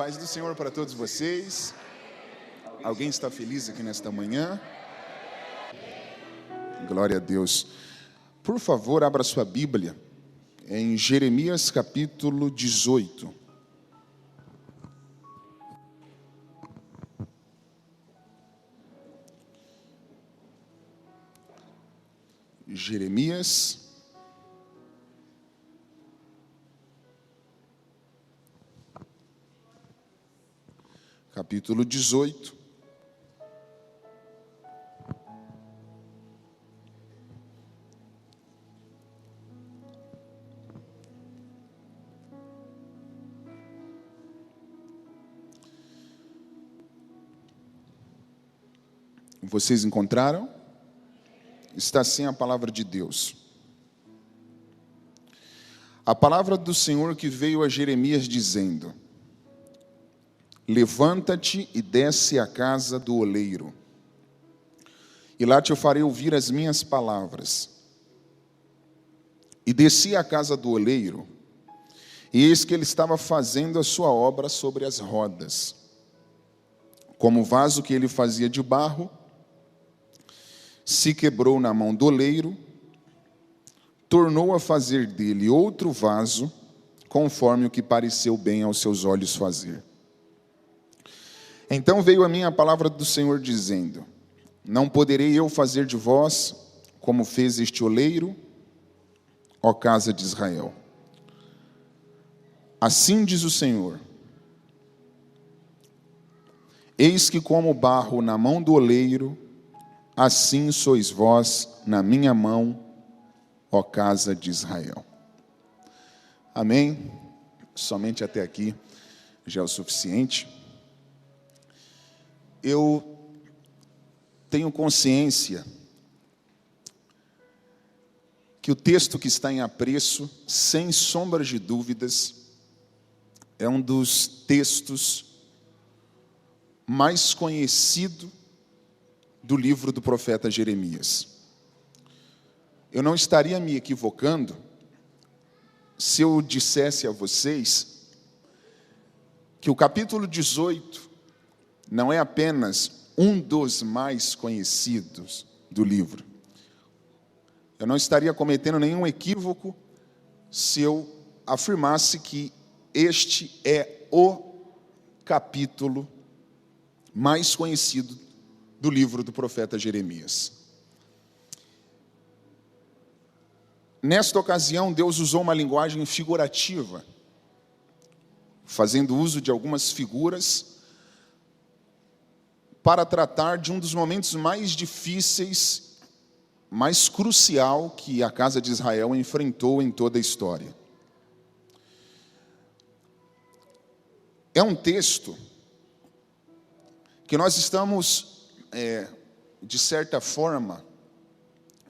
Paz do Senhor para todos vocês. Alguém está feliz aqui nesta manhã? Glória a Deus. Por favor, abra sua Bíblia em Jeremias capítulo 18. Jeremias capítulo 18. Vocês encontraram? Está assim a palavra de Deus. A palavra do Senhor que veio a Jeremias dizendo: levanta-te e desce à casa do oleiro, e lá te farei ouvir as minhas palavras. E desci à casa do oleiro, e eis que ele estava fazendo a sua obra sobre as rodas. Como o vaso que ele fazia de barro se quebrou na mão do oleiro, tornou a fazer dele outro vaso, conforme o que pareceu bem aos seus olhos fazer. Então veio a mim a palavra do Senhor dizendo: não poderei eu fazer de vós como fez este oleiro, ó casa de Israel? Assim diz o Senhor: eis que como barro na mão do oleiro, assim sois vós na minha mão, ó casa de Israel. Amém? Somente até aqui já é o suficiente. Eu tenho consciência que o texto que está em apreço, sem sombras de dúvidas, é um dos textos mais conhecidos do livro do profeta Jeremias. Eu não estaria me equivocando se eu dissesse a vocês que o capítulo 18 não é apenas um dos mais conhecidos do livro. Eu não estaria cometendo nenhum equívoco se eu afirmasse que este é o capítulo mais conhecido do livro do profeta Jeremias. Nesta ocasião, Deus usou uma linguagem figurativa, fazendo uso de algumas figuras para tratar de um dos momentos mais difíceis, mais crucial que a casa de Israel enfrentou em toda a história. É um texto que nós estamos, de certa forma,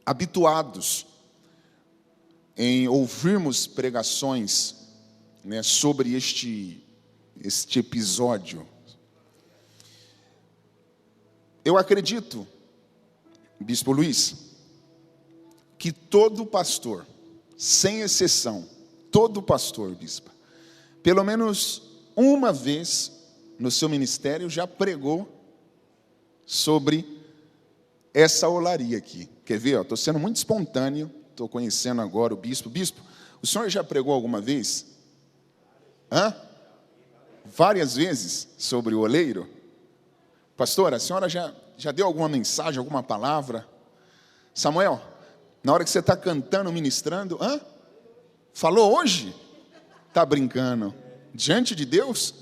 habituados em ouvirmos pregações, sobre este episódio. Eu acredito, Bispo Luiz, que todo pastor, sem exceção, todo pastor, bispa, pelo menos uma vez no seu ministério já pregou sobre essa olaria aqui. Quer ver? Estou sendo muito espontâneo, estou conhecendo agora o bispo. Bispo, o senhor já pregou alguma vez? Várias vezes sobre o oleiro? Pastor, a senhora já deu alguma mensagem, alguma palavra? Samuel, na hora que você está cantando, ministrando, falou hoje? Está brincando? Diante de Deus?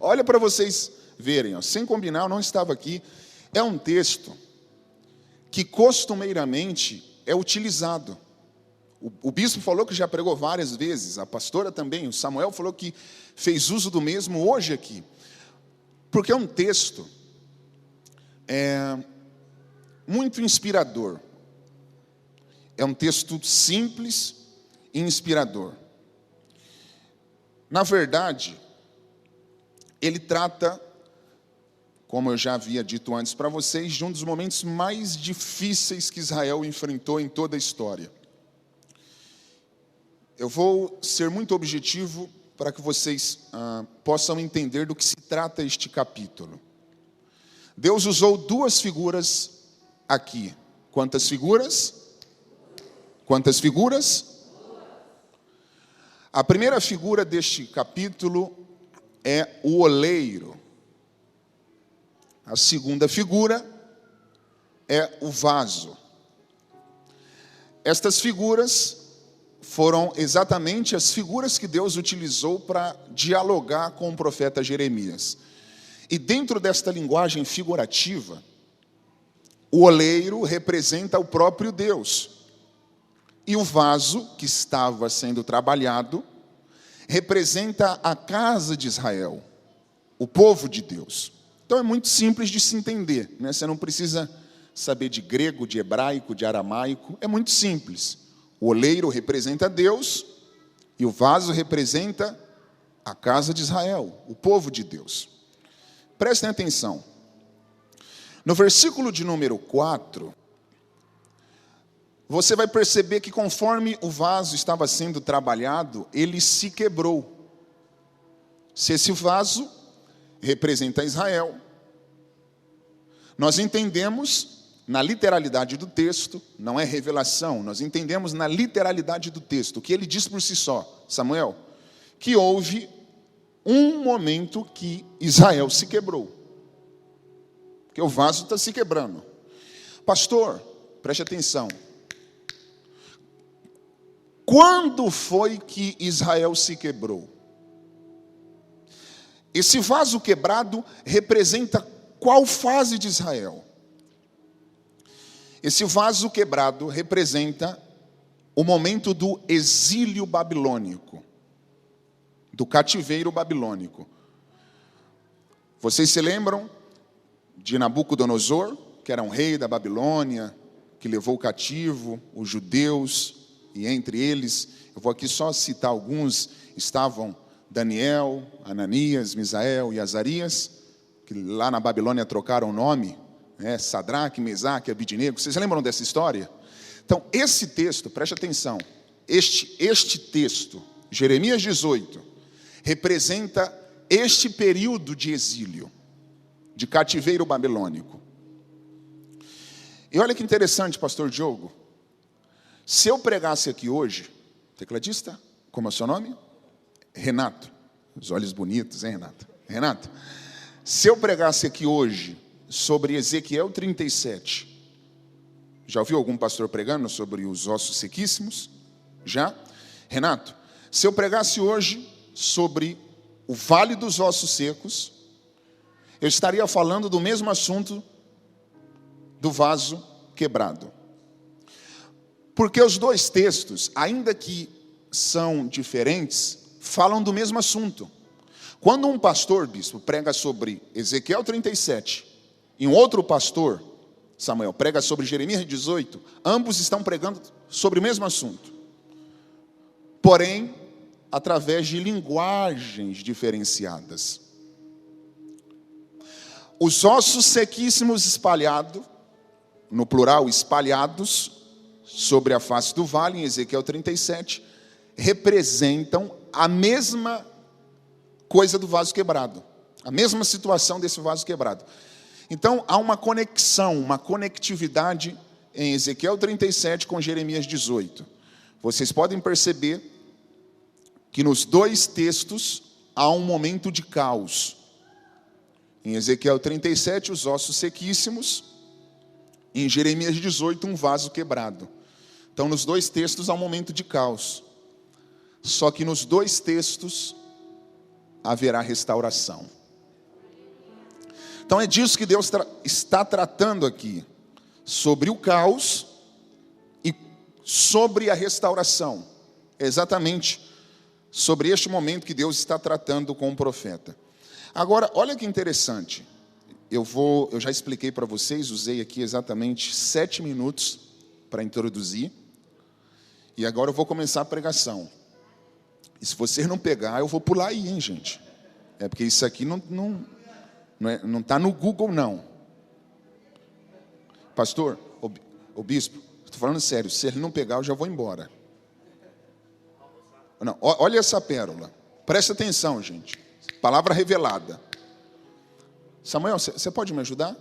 Olha para vocês verem, sem combinar, eu não estava aqui. É um texto que costumeiramente é utilizado. O bispo falou que já pregou várias vezes, a pastora também, o Samuel falou que fez uso do mesmo hoje aqui. Porque é um texto muito inspirador. É um texto simples e inspirador. Na verdade, ele trata, como eu já havia dito antes para vocês, de um dos momentos mais difíceis que Israel enfrentou em toda a história. Eu vou ser muito objetivo para que vocês possam entender do que se trata este capítulo. Deus usou duas figuras aqui. Quantas figuras? Quantas figuras? A primeira figura deste capítulo é o oleiro. A segunda figura é o vaso. Estas figuras foram exatamente as figuras que Deus utilizou para dialogar com o profeta Jeremias. E dentro desta linguagem figurativa, o oleiro representa o próprio Deus. E o vaso que estava sendo trabalhado representa a casa de Israel, o povo de Deus. Então é muito simples de se entender, né? Você não precisa saber de grego, de hebraico, de aramaico. É muito simples. O oleiro representa Deus e o vaso representa a casa de Israel, o povo de Deus. Prestem atenção. No versículo de número 4, você vai perceber que conforme o vaso estava sendo trabalhado, ele se quebrou. Se esse vaso representa Israel, nós entendemos na literalidade do texto, não é revelação, nós entendemos na literalidade do texto, o que ele diz por si só, Samuel, que houve um momento que Israel se quebrou. Porque o vaso está se quebrando. Pastor, preste atenção. Quando foi que Israel se quebrou? Esse vaso quebrado representa qual fase de Israel? Esse vaso quebrado representa o momento do exílio babilônico, do cativeiro babilônico. Vocês se lembram de Nabucodonosor, que era um rei da Babilônia, que levou cativo os judeus, e entre eles, eu vou aqui só citar alguns, estavam Daniel, Ananias, Misael e Azarias, que lá na Babilônia trocaram o nome, Sadraque, Mesaque, Abidnego. Vocês lembram dessa história? Então, esse texto, preste atenção, este texto, Jeremias 18, representa este período de exílio, de cativeiro babilônico. E olha que interessante, pastor Diogo, se eu pregasse aqui hoje, tecladista, como é o seu nome? Renato. Os olhos bonitos, hein, Renato? Renato, se eu pregasse aqui hoje sobre Ezequiel 37, já ouviu algum pastor pregando sobre os ossos sequíssimos? Já? Renato, se eu pregasse hoje sobre o vale dos ossos secos, eu estaria falando do mesmo assunto do vaso quebrado. Porque os dois textos, ainda que são diferentes, falam do mesmo assunto. Quando um pastor, bispo, prega sobre Ezequiel 37, e um outro pastor, Samuel, prega sobre Jeremias 18, ambos estão pregando sobre o mesmo assunto. Porém, através de linguagens diferenciadas. Os ossos sequíssimos espalhados, no plural espalhados, sobre a face do vale, em Ezequiel 37, representam a mesma coisa do vaso quebrado, a mesma situação desse vaso quebrado. Então, há uma conexão, uma conectividade em Ezequiel 37 com Jeremias 18. Vocês podem perceber que nos dois textos há um momento de caos. Em Ezequiel 37, os ossos sequíssimos. Em Jeremias 18, um vaso quebrado. Então, nos dois textos há um momento de caos. Só que nos dois textos haverá restauração. Então é disso que Deus está tratando aqui. Sobre o caos e sobre a restauração. É exatamente sobre este momento que Deus está tratando com o profeta. Agora, olha que interessante. Eu já expliquei para vocês, usei aqui exatamente 7 minutos para introduzir. E agora eu vou começar a pregação. E se vocês não pegar, eu vou pular aí, hein, gente? É porque isso aqui não está no Google, não. Pastor, o bispo, estou falando sério, se ele não pegar, eu já vou embora. Não, olha essa pérola. Presta atenção, gente. Palavra revelada. Samuel, você pode me ajudar?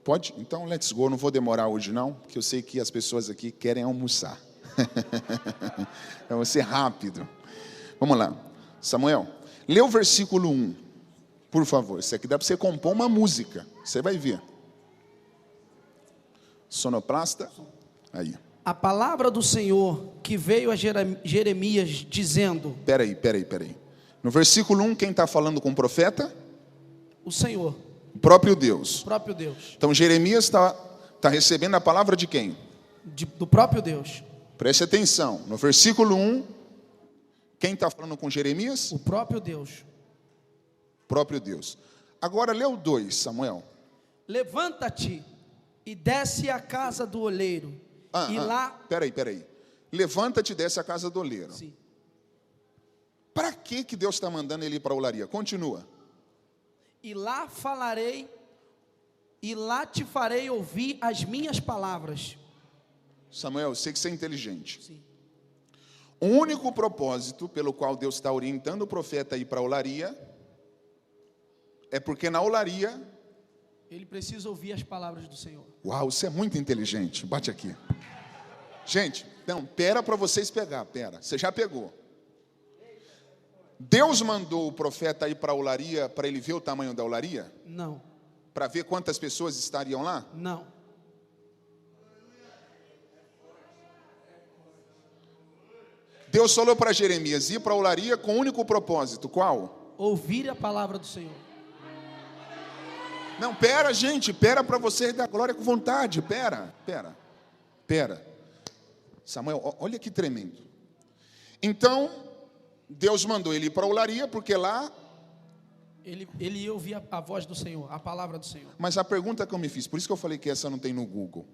Pode? Então, let's go. Não vou demorar hoje, não, porque eu sei que as pessoas aqui querem almoçar. Eu vou ser rápido. Vamos lá. Samuel, lê o versículo 1, por favor. Isso aqui dá para você compor uma música. Você vai ver. Sonoplasta. Aí. A palavra do Senhor que veio a Jeremias dizendo... Peraí. No versículo 1, quem está falando com o profeta? O Senhor. O próprio Deus. O próprio Deus. Então Jeremias está recebendo a palavra de quem? Do próprio Deus. Preste atenção. No versículo 1, quem está falando com Jeremias? O próprio Deus. O próprio Deus. Agora lê o 2, Samuel. Levanta-te e desce à casa do oleiro. Lá... Peraí. Levanta-te e desce à casa do oleiro. Sim. Para que Deus está mandando ele ir para a olaria? Continua. E lá falarei, e lá te farei ouvir as minhas palavras. Samuel, eu sei que você é inteligente. Sim. O único propósito pelo qual Deus está orientando o profeta a ir para a olaria é porque na olaria... Ele precisa ouvir as palavras do Senhor. Uau, você é muito inteligente. Bate aqui. Gente, não, pera para vocês pegar, pera. Você já pegou. Deus mandou o profeta ir para a olaria para ele ver o tamanho da olaria? Não. Para ver quantas pessoas estariam lá? Não. Deus falou para Jeremias ir para a olaria com o único propósito. Qual? Ouvir a palavra do Senhor. Não, pera, gente, pera para você dar glória com vontade. Pera. Samuel, olha que tremendo. Então, Deus mandou ele ir para a olaria, porque lá... Ele ia ouvir a voz do Senhor, a palavra do Senhor. Mas a pergunta que eu me fiz, por isso que eu falei que essa não tem no Google.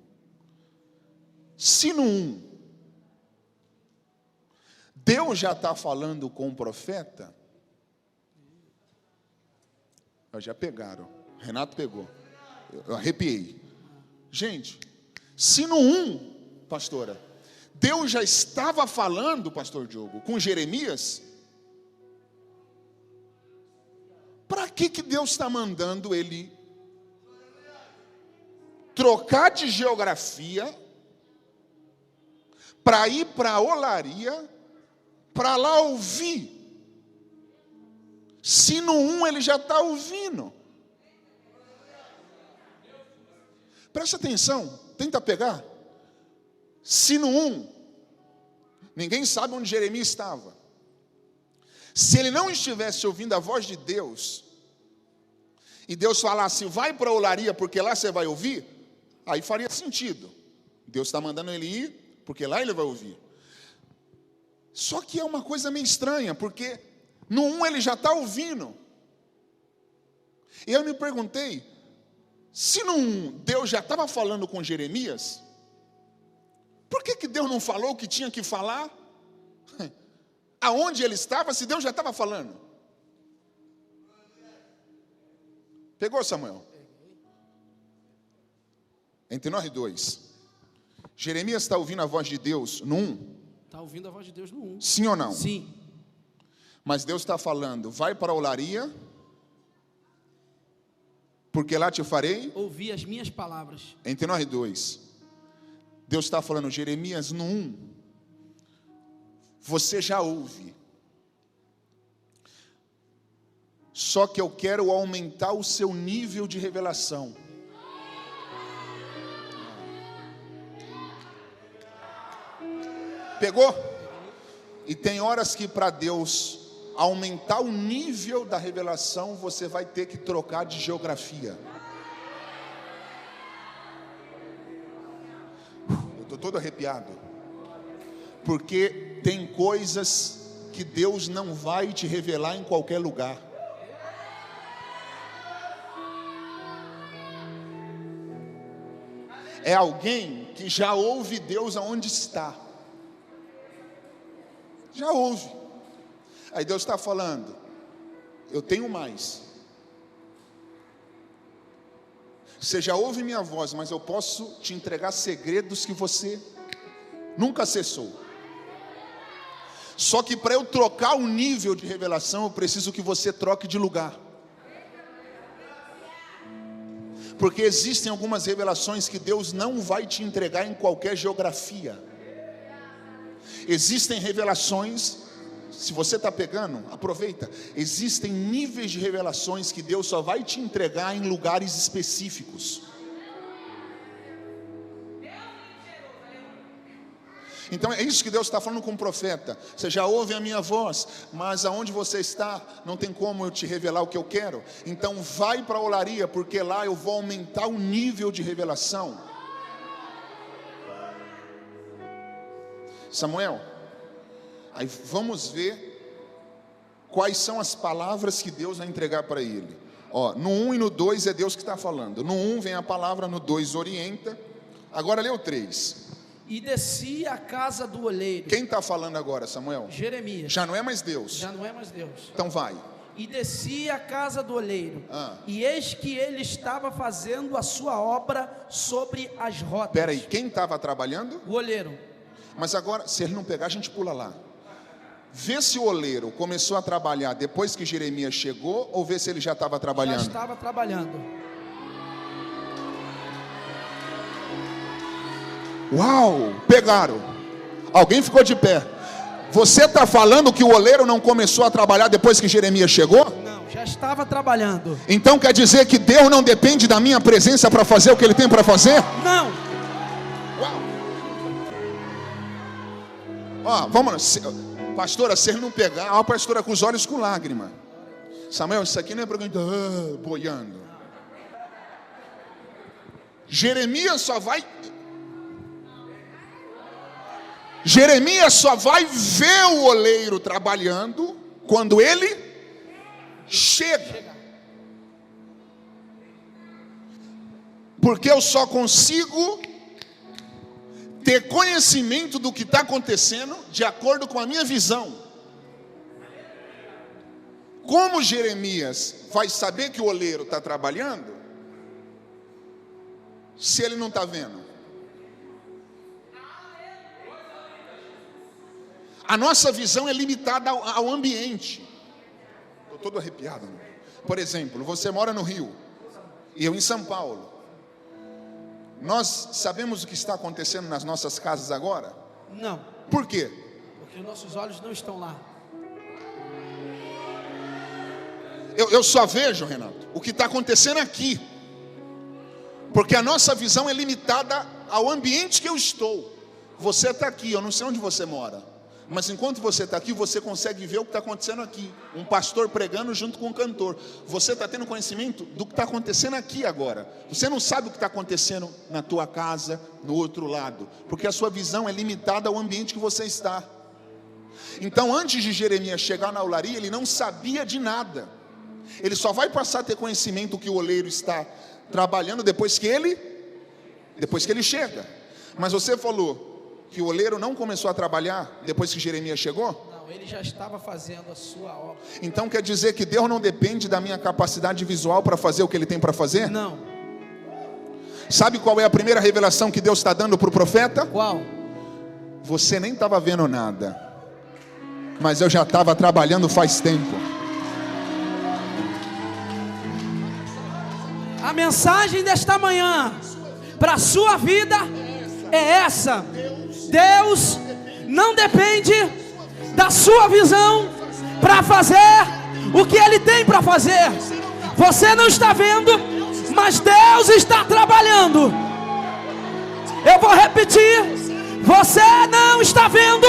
Se no 1, Deus já está falando com o profeta, já pegaram. Renato pegou. Eu arrepiei. Gente, se no 1, pastora, Deus já estava falando, pastor Diogo, com Jeremias, para que Deus está mandando ele trocar de geografia para ir para a olaria, para lá ouvir? Se no 1 ele já está ouvindo. Presta atenção, tenta pegar. Se no 1, ninguém sabe onde Jeremias estava. Se ele não estivesse ouvindo a voz de Deus, e Deus falasse, vai para a olaria porque lá você vai ouvir, aí faria sentido. Deus está mandando ele ir, porque lá ele vai ouvir. Só que é uma coisa meio estranha, porque no 1 ele já está ouvindo. E eu me perguntei, se no 1 Deus já estava falando com Jeremias, por que Deus não falou o que tinha que falar? Aonde ele estava, se Deus já estava falando? Pegou, Samuel? Entre nós dois, Jeremias está ouvindo a voz de Deus no 1? Está ouvindo a voz de Deus no 1. Sim ou não? Sim. Mas Deus está falando, vai para a olaria, porque lá te farei ouvir as minhas palavras. Entre nós dois, Deus está falando, Jeremias, no 1, você já ouve. Só que eu quero aumentar o seu nível de revelação. Pegou? E tem horas que para Deus aumentar o nível da revelação, você vai ter que trocar de geografia. Eu estou todo arrepiado. Porque tem coisas que Deus não vai te revelar em qualquer lugar. É alguém que já ouve Deus aonde está. Já ouve. Aí Deus está falando, eu tenho mais. Você já ouve minha voz, mas eu posso te entregar segredos que você nunca acessou. Só que para eu trocar o nível de revelação, eu preciso que você troque de lugar. Porque existem algumas revelações que Deus não vai te entregar em qualquer geografia. Existem revelações, se você está pegando, aproveita. Existem níveis de revelações que Deus só vai te entregar em lugares específicos. Então é isso que Deus está falando com o profeta. Você já ouve a minha voz, mas aonde você está, não tem como eu te revelar o que eu quero. Então vai para a olaria, porque lá eu vou aumentar o nível de revelação. Samuel, aí vamos ver quais são as palavras que Deus vai entregar para ele. Ó, no 1 e no 2 é Deus que está falando. No 1 vem a palavra, no 2 orienta. Agora lê o 3. E desci à casa do oleiro. Quem está falando agora, Samuel? Jeremias. Já não é mais Deus. Já não é mais Deus. Então vai. E desci à casa do oleiro. E eis que ele estava fazendo a sua obra sobre as rodas. Espera aí, quem estava trabalhando? O oleiro. Mas agora, se ele não pegar, a gente pula lá. Vê se o oleiro começou a trabalhar depois que Jeremias chegou, ou vê se ele já estava trabalhando. Já estava trabalhando. Uau, pegaram. Alguém ficou de pé. Você está falando que o oleiro não começou a trabalhar depois que Jeremias chegou? Não, já estava trabalhando. Então quer dizer que Deus não depende da minha presença para fazer o que Ele tem para fazer? Não. Uau. Ó, vamos lá. Pastora, se ele não pegar, ó, a pastora com os olhos com lágrima. Samuel, isso aqui não é programa de boiando. Jeremias só vai ver o oleiro trabalhando quando ele chega. Porque eu só consigo ter conhecimento do que está acontecendo de acordo com a minha visão. Como Jeremias vai saber que o oleiro está trabalhando se ele não está vendo? A nossa visão é limitada ao ambiente. Estou todo arrepiado. Por exemplo, você mora no Rio e eu em São Paulo. Nós sabemos o que está acontecendo nas nossas casas agora? Não. Por quê? Porque nossos olhos não estão lá. Eu só vejo, Renato, o que está acontecendo aqui. Porque a nossa visão é limitada ao ambiente que eu estou. Você está aqui, eu não sei onde você mora. Mas enquanto você está aqui, você consegue ver o que está acontecendo aqui. Um pastor pregando junto com um cantor. Você está tendo conhecimento do que está acontecendo aqui agora. Você não sabe o que está acontecendo na tua casa, no outro lado. Porque a sua visão é limitada ao ambiente que você está. Então antes de Jeremias chegar na olaria, ele não sabia de nada. Ele só vai passar a ter conhecimento do que o oleiro está trabalhando depois que ele chega. Mas você falou que o oleiro não começou a trabalhar depois que Jeremias chegou? Não, ele já estava fazendo a sua obra. Então quer dizer que Deus não depende da minha capacidade visual para fazer o que Ele tem para fazer? Não. Sabe qual é a primeira revelação que Deus está dando para o profeta? Qual? Você nem estava vendo nada, mas eu já estava trabalhando faz tempo. A mensagem desta manhã para a sua vida é essa: Deus não depende da sua visão para fazer o que Ele tem para fazer. Você não está vendo, mas Deus está trabalhando. Eu vou repetir: você não está vendo,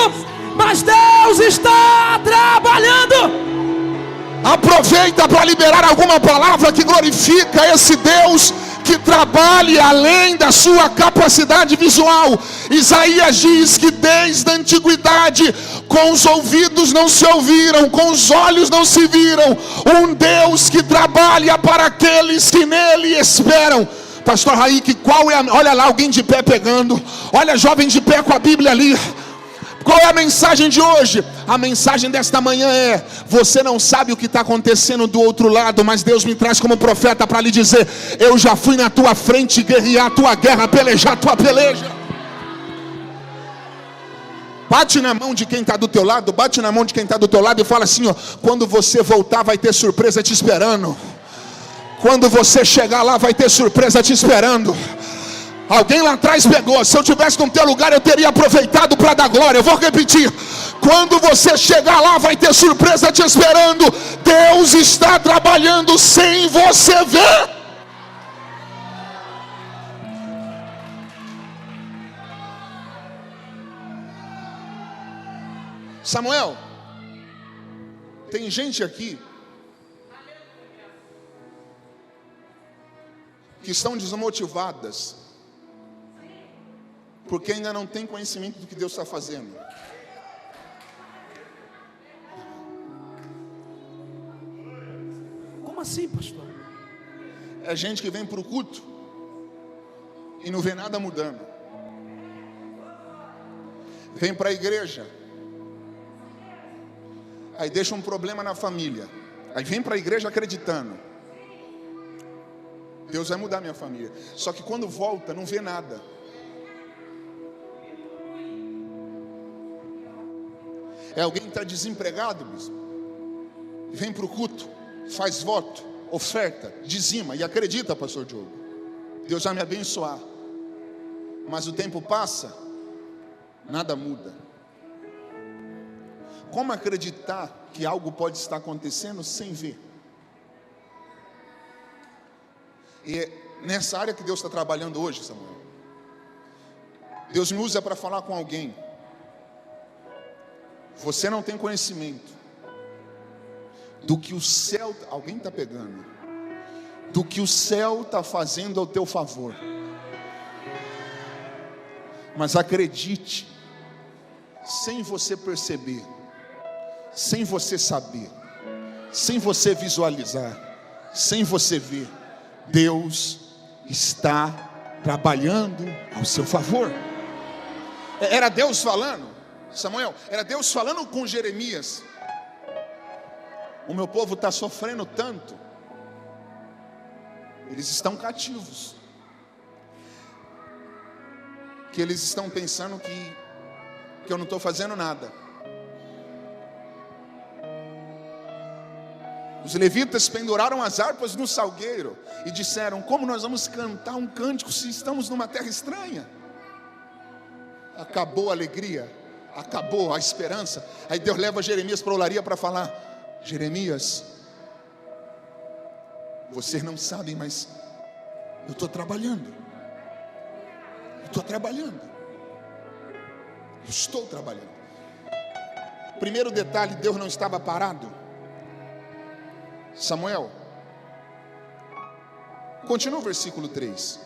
mas Deus está trabalhando. Aproveita para liberar alguma palavra que glorifica esse Deus que trabalhe além da sua capacidade visual. Isaías diz que desde a antiguidade, com os ouvidos não se ouviram, com os olhos não se viram, um Deus que trabalha para aqueles que nele esperam. Pastor Raik, olha lá alguém de pé pegando, olha jovem de pé com a Bíblia ali. Qual é a mensagem de hoje? A mensagem desta manhã é: você não sabe o que está acontecendo do outro lado, mas Deus me traz como profeta para lhe dizer: eu já fui na tua frente guerrear a tua guerra, pelejar a tua peleja. Bate na mão de quem está do teu lado, bate na mão de quem está do teu lado e fala assim, ó, quando você voltar vai ter surpresa te esperando. Quando você chegar lá vai ter surpresa te esperando. Alguém lá atrás pegou, se eu tivesse no teu lugar eu teria aproveitado para dar glória. Eu vou repetir, quando você chegar lá vai ter surpresa te esperando. Deus está trabalhando sem você ver. Samuel, tem gente aqui que estão desmotivadas porque ainda não tem conhecimento do que Deus está fazendo. Como assim, pastor? É gente que vem para o culto e não vê nada mudando. Vem para a igreja, aí deixa um problema na família, aí vem para a igreja acreditando, Deus vai mudar minha família. Só que quando volta não vê nada. É alguém que está desempregado, bispo, vem para o culto, faz voto, oferta, dizima e acredita, pastor Diogo, Deus vai me abençoar. Mas o tempo passa, nada muda. Como acreditar que algo pode estar acontecendo sem ver? E é nessa área que Deus está trabalhando hoje, Samuel. Deus me usa para falar com alguém. Você não tem conhecimento do que o céu, alguém está pegando, do que o céu está fazendo ao teu favor. Mas acredite, sem você perceber, sem você saber, sem você visualizar, sem você ver, Deus está trabalhando ao seu favor. Era Deus falando, Samuel, era Deus falando com Jeremias. O meu povo está sofrendo tanto, eles estão cativos, que eles estão pensando que eu não estou fazendo nada. Os levitas penduraram as harpas no salgueiro e disseram: como nós vamos cantar um cântico se estamos numa terra estranha? Acabou a alegria, acabou a esperança. Aí Deus leva Jeremias para a olaria para falar: Jeremias, vocês não sabem, mas eu estou trabalhando. Eu estou trabalhando. Eu estou trabalhando. Primeiro detalhe, Deus não estava parado. Samuel, continua o versículo 3.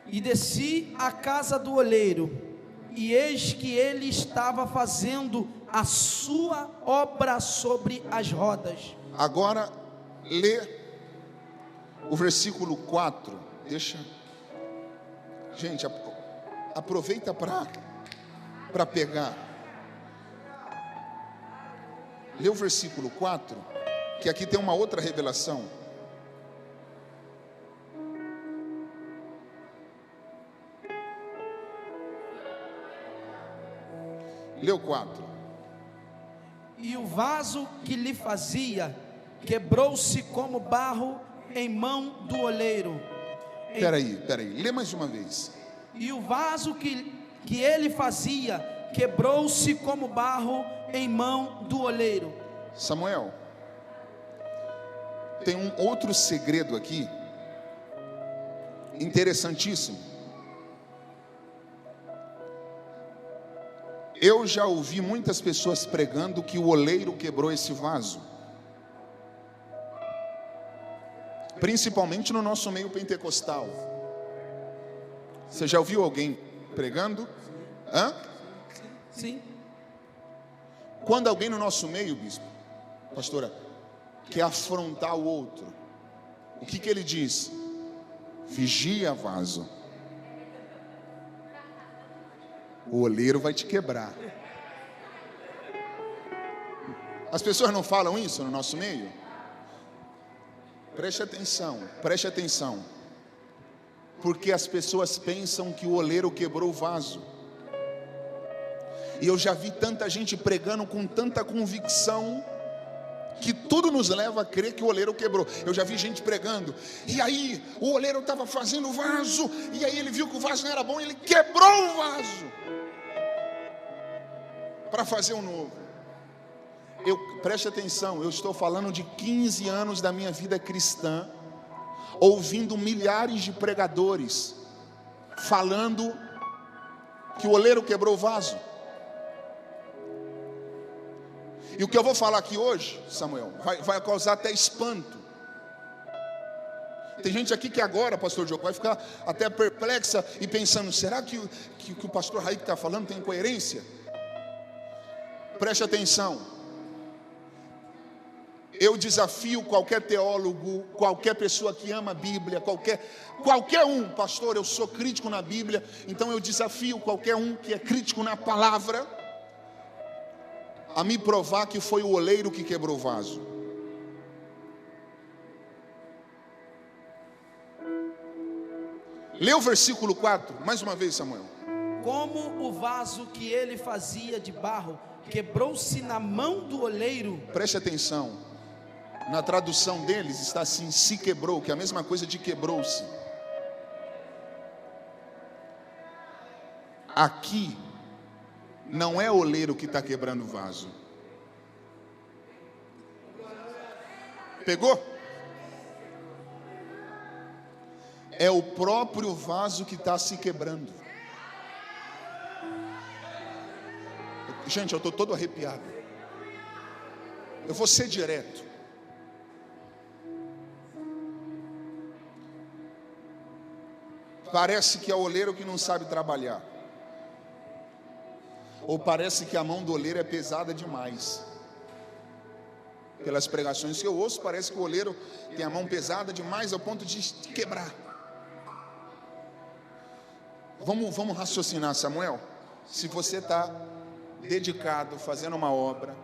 E desci à casa do oleiro, e eis que ele estava fazendo a sua obra sobre as rodas. Agora, lê o versículo 4. Deixa. Gente, aproveita para pegar. Lê o versículo 4, que aqui tem uma outra revelação. Lê o 4. E o vaso que lhe fazia quebrou-se como barro em mão do oleiro. Peraí, lê mais uma vez. E o vaso que ele fazia quebrou-se como barro em mão do oleiro. Samuel, tem um outro segredo aqui, interessantíssimo. Eu já ouvi muitas pessoas pregando que o oleiro quebrou esse vaso, principalmente no nosso meio pentecostal. Você já ouviu alguém pregando? Hã? Sim. Quando alguém no nosso meio, bispo, pastora, quer afrontar o outro, o que ele diz? Vigia, vaso, o oleiro vai te quebrar. As pessoas não falam isso no nosso meio? Preste atenção, porque as pessoas pensam que o oleiro quebrou o vaso. E eu já vi tanta gente pregando com tanta convicção, que tudo nos leva a crer que o oleiro quebrou. Eu já vi gente pregando, e aí o oleiro estava fazendo o vaso, e aí ele viu que o vaso não era bom, e ele quebrou o vaso para fazer um novo. Preste atenção, eu estou falando de 15 anos da minha vida cristã, ouvindo milhares de pregadores falando que o oleiro quebrou o vaso. E o que eu vou falar aqui hoje, Samuel, vai causar até espanto. Tem gente aqui que agora, pastor Diogo, vai ficar até perplexa e pensando, será que o pastor Raí que está falando tem coerência? Preste atenção. Eu desafio qualquer teólogo, qualquer pessoa que ama a Bíblia, qualquer um, pastor, eu sou crítico na Bíblia, então eu desafio qualquer um que é crítico na palavra, a me provar que foi o oleiro que quebrou o vaso. Lê o versículo 4, mais uma vez, Samuel. Como o vaso que ele fazia de barro quebrou-se na mão do oleiro. Preste atenção. Na tradução deles está assim, se quebrou, que é a mesma coisa de quebrou-se. Aqui não é o oleiro que está quebrando o vaso. Pegou? É o próprio vaso que está se quebrando. Gente, eu estou todo arrepiado. Eu vou ser direto. Parece que é o oleiro que não sabe trabalhar. Ou parece que a mão do oleiro é pesada demais. Pelas pregações que eu ouço, parece que o oleiro tem a mão pesada demais ao ponto de quebrar. Vamos raciocinar, Samuel. Se você está dedicado, fazendo uma obra,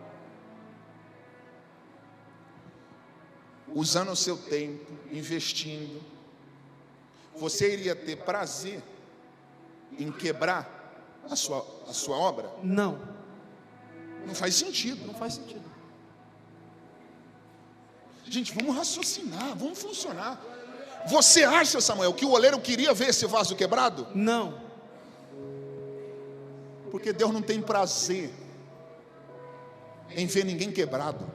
usando o seu tempo, investindo, você iria ter prazer em quebrar a sua obra? Não. Não faz sentido. Não faz sentido. Gente, vamos raciocinar, vamos funcionar. Você acha, Samuel, que o oleiro queria ver esse vaso quebrado? Não. Porque Deus não tem prazer em ver ninguém quebrado.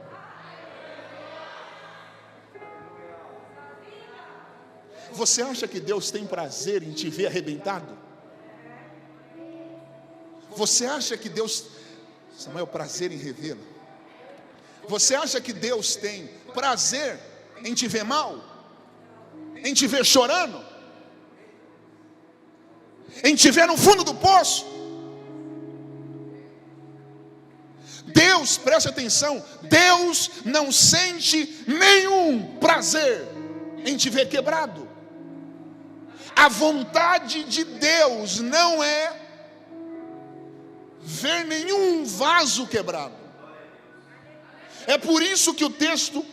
Você acha que Deus tem prazer em te ver arrebentado? Você acha que Deus, Samuel, prazer em revê-lo? Você acha que Deus tem prazer em te ver mal? Em te ver chorando? Em te ver no fundo do poço? Deus, preste atenção, Deus não sente nenhum prazer em te ver quebrado. A vontade de Deus não é ver nenhum vaso quebrado. É por isso que o texto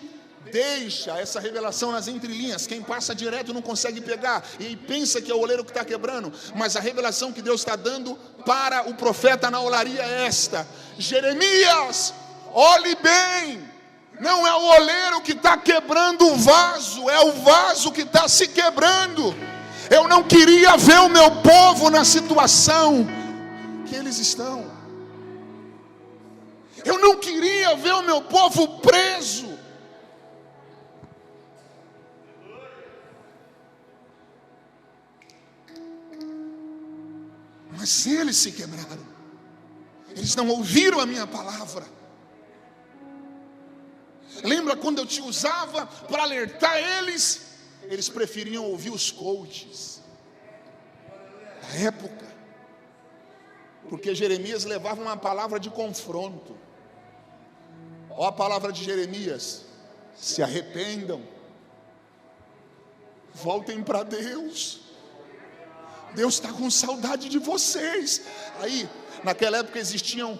deixa essa revelação nas entrelinhas. Quem passa direto não consegue pegar e pensa que é o oleiro que está quebrando. Mas a revelação que Deus está dando para o profeta na olaria é esta: Jeremias, olhe bem, não é o oleiro que está quebrando o vaso, é o vaso que está se quebrando. Eu não queria ver o meu povo na situação que eles estão. Eu não queria ver o meu povo preso. Mas eles se quebraram. Eles não ouviram a minha palavra. Lembra quando eu te usava para alertar eles? Eles preferiam ouvir os coaches da época. Porque Jeremias levava uma palavra de confronto. Olha a palavra de Jeremias: se arrependam, voltem para Deus. Deus está com saudade de vocês. Aí, naquela época existiam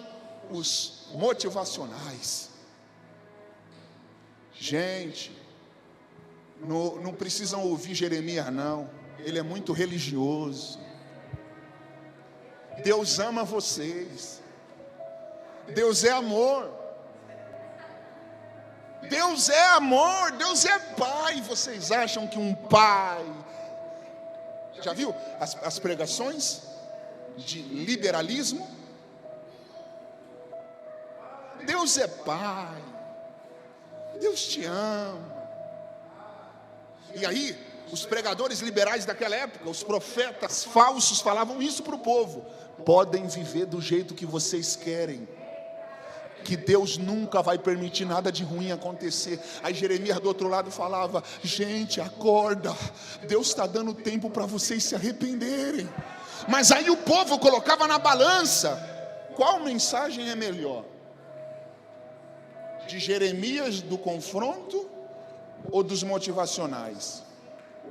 os motivacionais. Gente, não precisam ouvir Jeremias não, ele é muito religioso. Deus ama vocês. Deus é amor. Deus é amor, Deus é pai. Vocês acham que um pai... Já viu as pregações de liberalismo? Deus é pai. Deus te ama. E aí, os pregadores liberais daquela época, os profetas falsos falavam isso para o povo: podem viver do jeito que vocês querem, que Deus nunca vai permitir nada de ruim acontecer. Aí Jeremias do outro lado falava: gente, acorda, Deus está dando tempo para vocês se arrependerem. Mas aí o povo colocava na balança: qual mensagem é melhor? De Jeremias do confronto ou dos motivacionais?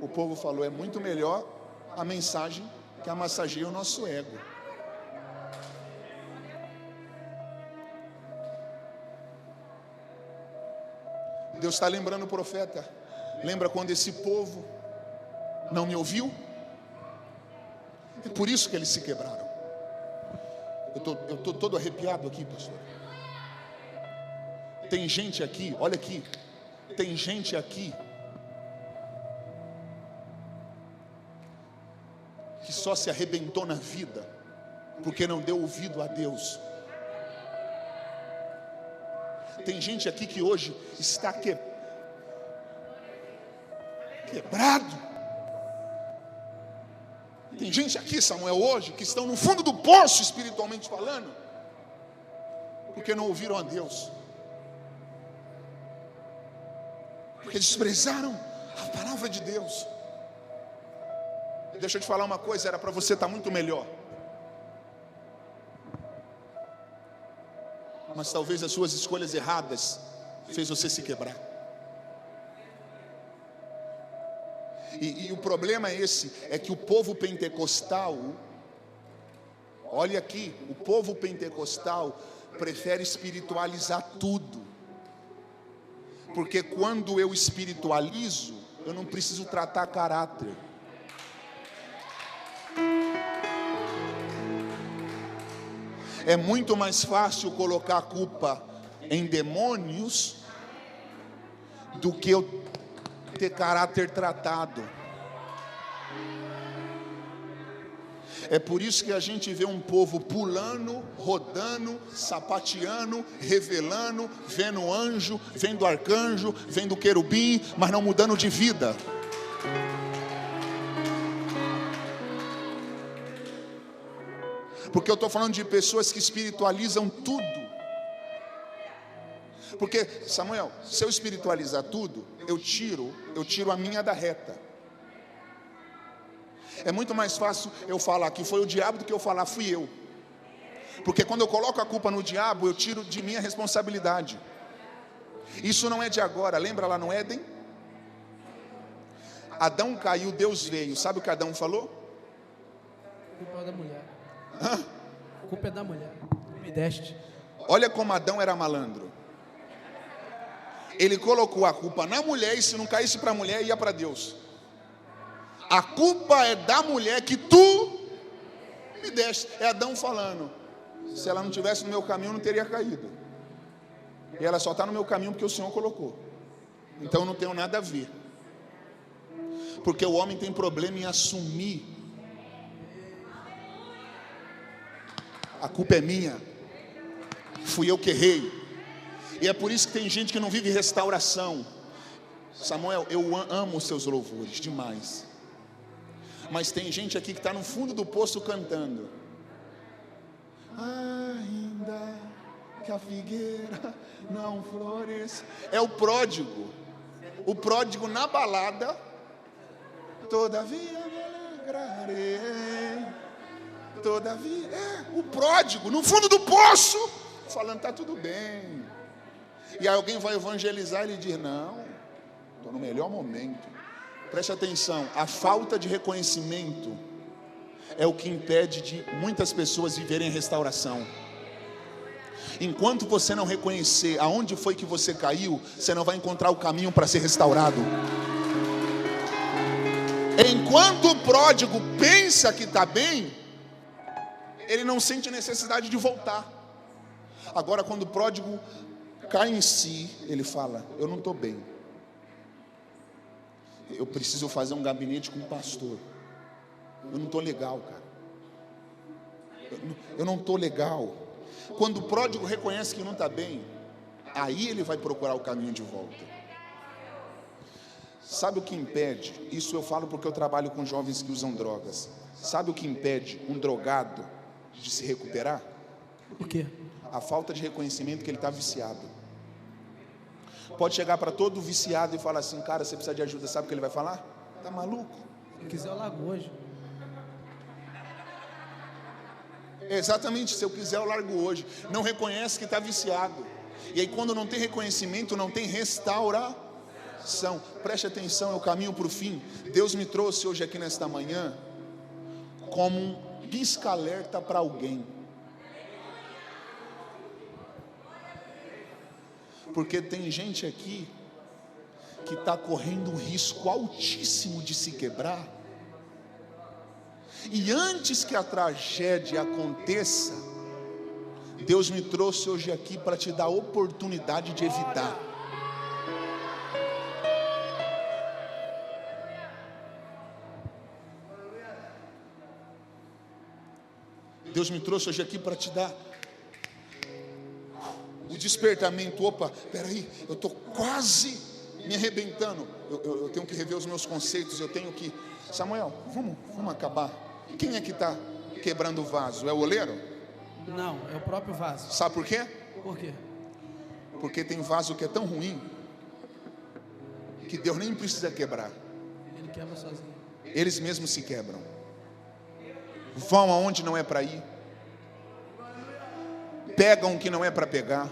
O povo falou: é muito melhor a mensagem que amassageia o nosso ego. Deus está lembrando o profeta: lembra quando esse povo não me ouviu? É por isso que eles se quebraram. Eu estou todo arrepiado aqui, pastor. Tem gente aqui, olha aqui, tem gente aqui que só se arrebentou na vida porque não deu ouvido a Deus. Tem gente aqui que hoje está quebrado. Tem gente aqui, Samuel, hoje, que estão no fundo do poço, espiritualmente falando, porque não ouviram a Deus, porque desprezaram a palavra de Deus. Deixa eu te falar uma coisa: era para você estar muito melhor, mas talvez as suas escolhas erradas fez você se quebrar. E o problema é esse, é que o povo pentecostal, olha aqui, o povo pentecostal prefere espiritualizar tudo. Porque quando eu espiritualizo, eu não preciso tratar caráter. É muito mais fácil colocar a culpa em demônios do que eu ter caráter tratado. É por isso que a gente vê um povo pulando, rodando, sapateando, revelando, vendo anjo, vendo arcanjo, vendo querubim, mas não mudando de vida. Porque eu estou falando de pessoas que espiritualizam tudo. Porque, Samuel, se eu espiritualizar tudo, eu tiro a minha da reta. É muito mais fácil eu falar que foi o diabo do que eu falar fui eu. Porque quando eu coloco a culpa no diabo, eu tiro de mim a responsabilidade. Isso não é de agora. Lembra lá no Éden? Adão caiu, Deus veio. Sabe o que Adão falou? A culpa é da mulher. Hã? A culpa é da mulher. Me deste. Olha como Adão era malandro. Ele colocou a culpa na mulher, e se não caísse para a mulher, ia para Deus. A culpa é da mulher que tu me deste. É Adão falando: se ela não estivesse no meu caminho, eu não teria caído. E ela só está no meu caminho porque o Senhor colocou. Então eu não tenho nada a ver. Porque o homem tem problema em assumir: a culpa é minha, fui eu que errei. E é por isso que tem gente que não vive restauração. Samuel, eu amo os seus louvores demais, mas tem gente aqui que está no fundo do poço cantando: ainda que a figueira não floresça. É o pródigo na balada: todavia me alegrarei, todavia. O pródigo no fundo do poço, falando: está tudo bem. E aí alguém vai evangelizar e ele diz: não, estou no melhor momento. Preste atenção, a falta de reconhecimento é o que impede de muitas pessoas viverem restauração. Enquanto você não reconhecer aonde foi que você caiu, você não vai encontrar o caminho para ser restaurado. Enquanto o pródigo pensa que está bem, ele não sente necessidade de voltar. Agora, quando o pródigo cai em si, ele fala: eu não estou bem, eu preciso fazer um gabinete com um pastor, eu não estou legal, cara, eu não estou legal. Quando o pródigo reconhece que não está bem, aí ele vai procurar o caminho de volta. Sabe o que impede? Isso eu falo porque eu trabalho com jovens que usam drogas. Sabe o que impede um drogado de se recuperar? O quê? A falta de reconhecimento que ele está viciado. Pode chegar para todo viciado e falar assim: cara, você precisa de ajuda. Sabe o que ele vai falar? Tá maluco? Se quiser eu largo hoje. Exatamente, se eu quiser eu largo hoje. Não reconhece que está viciado. E aí quando não tem reconhecimento, não tem restauração. Preste atenção, eu caminho para o fim. Deus me trouxe hoje aqui nesta manhã como um pisca-alerta para alguém. Porque tem gente aqui que está correndo um risco altíssimo de se quebrar. E antes que a tragédia aconteça, Deus me trouxe hoje aqui para te dar a oportunidade de evitar. Deus me trouxe hoje aqui para te dar o despertamento. Opa, peraí, eu estou quase me arrebentando. Eu tenho que rever os meus conceitos. Eu tenho que... Samuel, vamos acabar. Quem é que está quebrando o vaso? É o oleiro? Não, é o próprio vaso. Sabe por quê? Por quê? Porque tem vaso que é tão ruim que Deus nem precisa quebrar. Ele quebra sozinho. Eles mesmos se quebram. Vão aonde não é para ir. Pegam o que não é para pegar.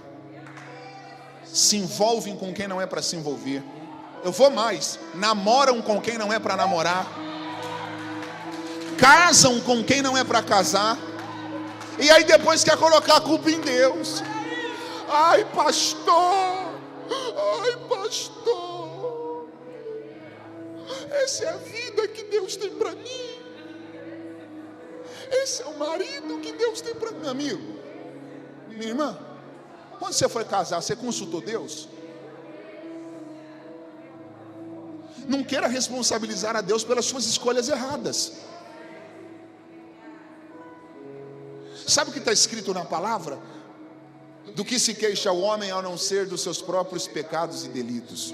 Se envolvem com quem não é para se envolver. Eu vou mais, namoram com quem não é para namorar. Casam com quem não é para casar. E aí depois quer colocar a culpa em Deus. Ai, pastor. Ai, pastor. Essa é a vida que Deus tem para mim. Esse é o marido que Deus tem para mim. Amigo, minha irmã, quando você foi casar, você consultou Deus? Não queira responsabilizar a Deus pelas suas escolhas erradas. Sabe o que está escrito na palavra? Do que se queixa o homem ao não ser dos seus próprios pecados e delitos.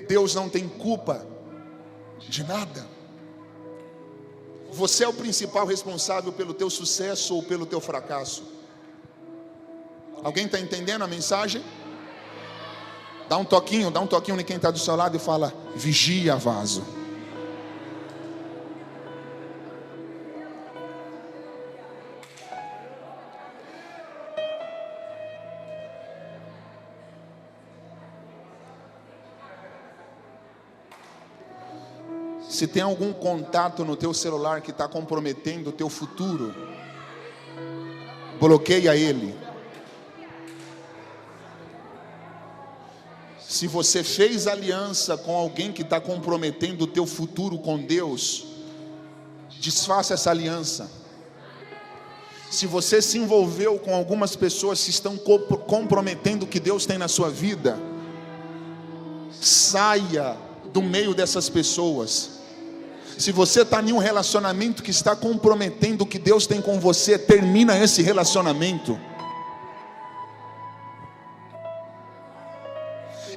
Deus não tem culpa de nada. Você é o principal responsável pelo teu sucesso ou pelo teu fracasso. Alguém está entendendo a mensagem? Dá um toquinho em quem está do seu lado e fala: vigia, vaso. Se tem algum contato no teu celular que está comprometendo o teu futuro, bloqueia ele. Se você fez aliança com alguém que está comprometendo o teu futuro com Deus, desfaça essa aliança. Se você se envolveu com algumas pessoas que estão comprometendo o que Deus tem na sua vida, saia do meio dessas pessoas. Se você está em um relacionamento que está comprometendo o que Deus tem com você, termina esse relacionamento.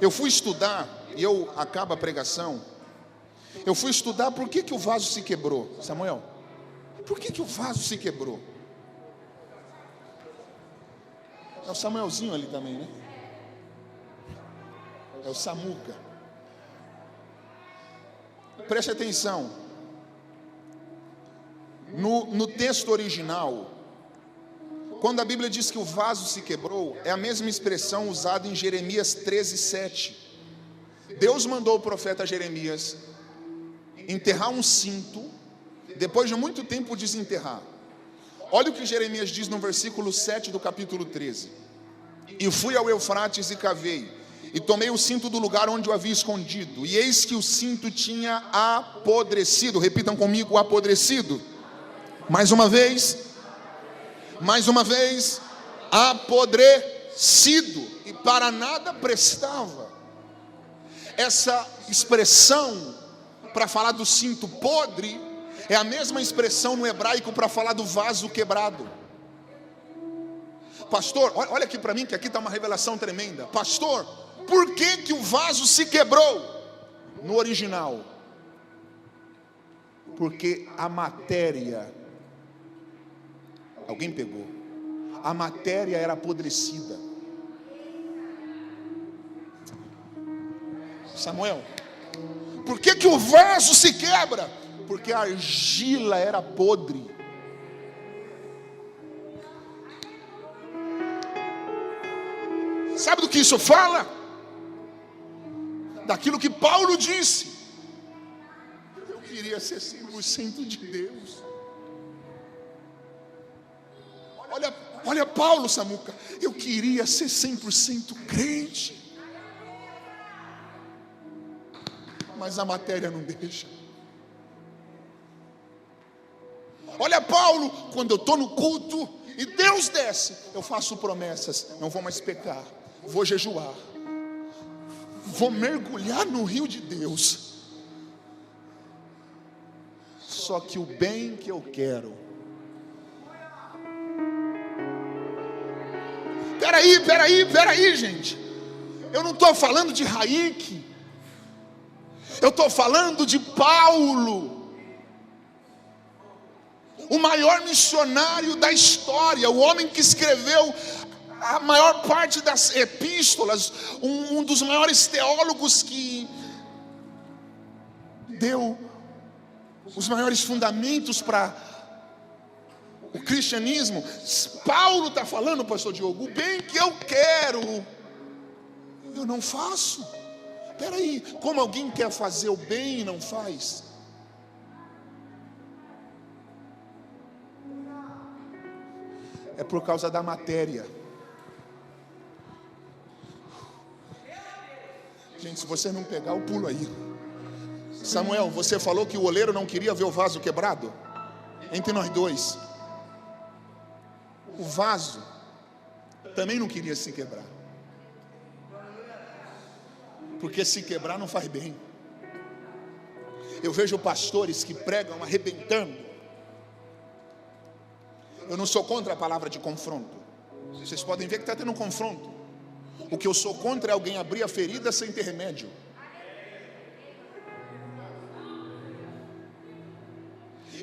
Eu fui estudar, e eu acabo a pregação. Eu fui estudar por que o vaso se quebrou. Samuel, por que o vaso se quebrou? É o Samuelzinho ali também, né? É o Samuca. Preste atenção. No texto original, quando a Bíblia diz que o vaso se quebrou, é a mesma expressão usada em Jeremias 13:7. Deus mandou o profeta Jeremias enterrar um cinto, depois de muito tempo desenterrar. Olha o que Jeremias diz no versículo 7 do capítulo 13. E fui ao Eufrates e cavei, e tomei o cinto do lugar onde o havia escondido, e eis que o cinto tinha apodrecido. Repitam comigo: apodrecido. Mais uma vez. mais uma vez, apodrecido, e para nada prestava. Essa expressão para falar do cinto podre é a mesma expressão no hebraico para falar do vaso quebrado. Pastor, olha aqui para mim, que aqui está uma revelação tremenda. Pastor, por que o vaso se quebrou? No original, porque a matéria, alguém pegou, a matéria era apodrecida. Samuel, por que o vaso se quebra? Porque a argila era podre. Sabe do que isso fala? Daquilo que Paulo disse: eu queria ser 100% de Deus. Olha Paulo, Samuca, eu queria ser 100% crente, mas a matéria não deixa. Olha Paulo, quando eu estou no culto e Deus desce, eu faço promessas: não vou mais pecar, vou jejuar, vou mergulhar no rio de Deus. Só que o bem que eu quero, peraí, gente, eu não estou falando de Raik, eu estou falando de Paulo, o maior missionário da história, o homem que escreveu a maior parte das epístolas, um dos maiores teólogos que deu os maiores fundamentos para o cristianismo. Paulo está falando, pastor Diogo, o bem que eu quero, eu não faço. Peraí, como alguém quer fazer o bem e não faz? É por causa da matéria. Gente, se você não pegar, eu pulo aí. Samuel, você falou que o oleiro não queria ver o vaso quebrado? Entre nós dois, o vaso também não queria se quebrar, porque se quebrar não faz bem. Eu vejo pastores que pregam arrebentando. Eu não sou contra a palavra de confronto. Vocês podem ver que está tendo um confronto. O que eu sou contra é alguém abrir a ferida sem ter remédio.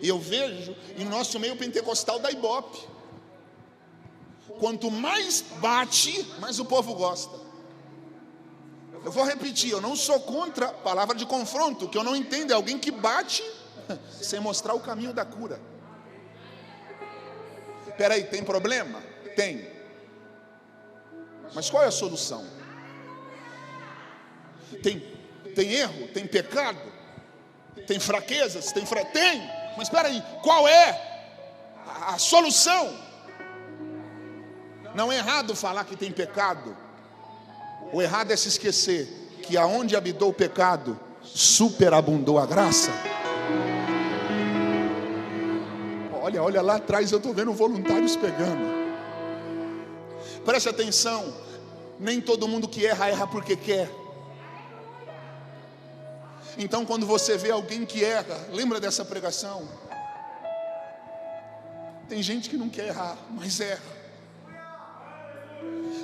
E eu vejo em nosso meio pentecostal da Ibope, quanto mais bate, mais o povo gosta. Eu vou repetir, eu não sou contra a palavra de confronto. O que eu não entendo é alguém que bate sem mostrar o caminho da cura. Peraí, tem problema? Tem. Mas qual é a solução? Tem erro? Tem pecado? Tem fraquezas? Tem. Mas espera aí, qual é a solução? Não é errado falar que tem pecado. O errado é se esquecer que aonde habitou o pecado, superabundou a graça. Olha lá atrás, eu estou vendo voluntários pegando. Preste atenção, nem todo mundo que erra porque quer. Então quando você vê alguém que erra, lembra dessa pregação? Tem gente que não quer errar, mas erra.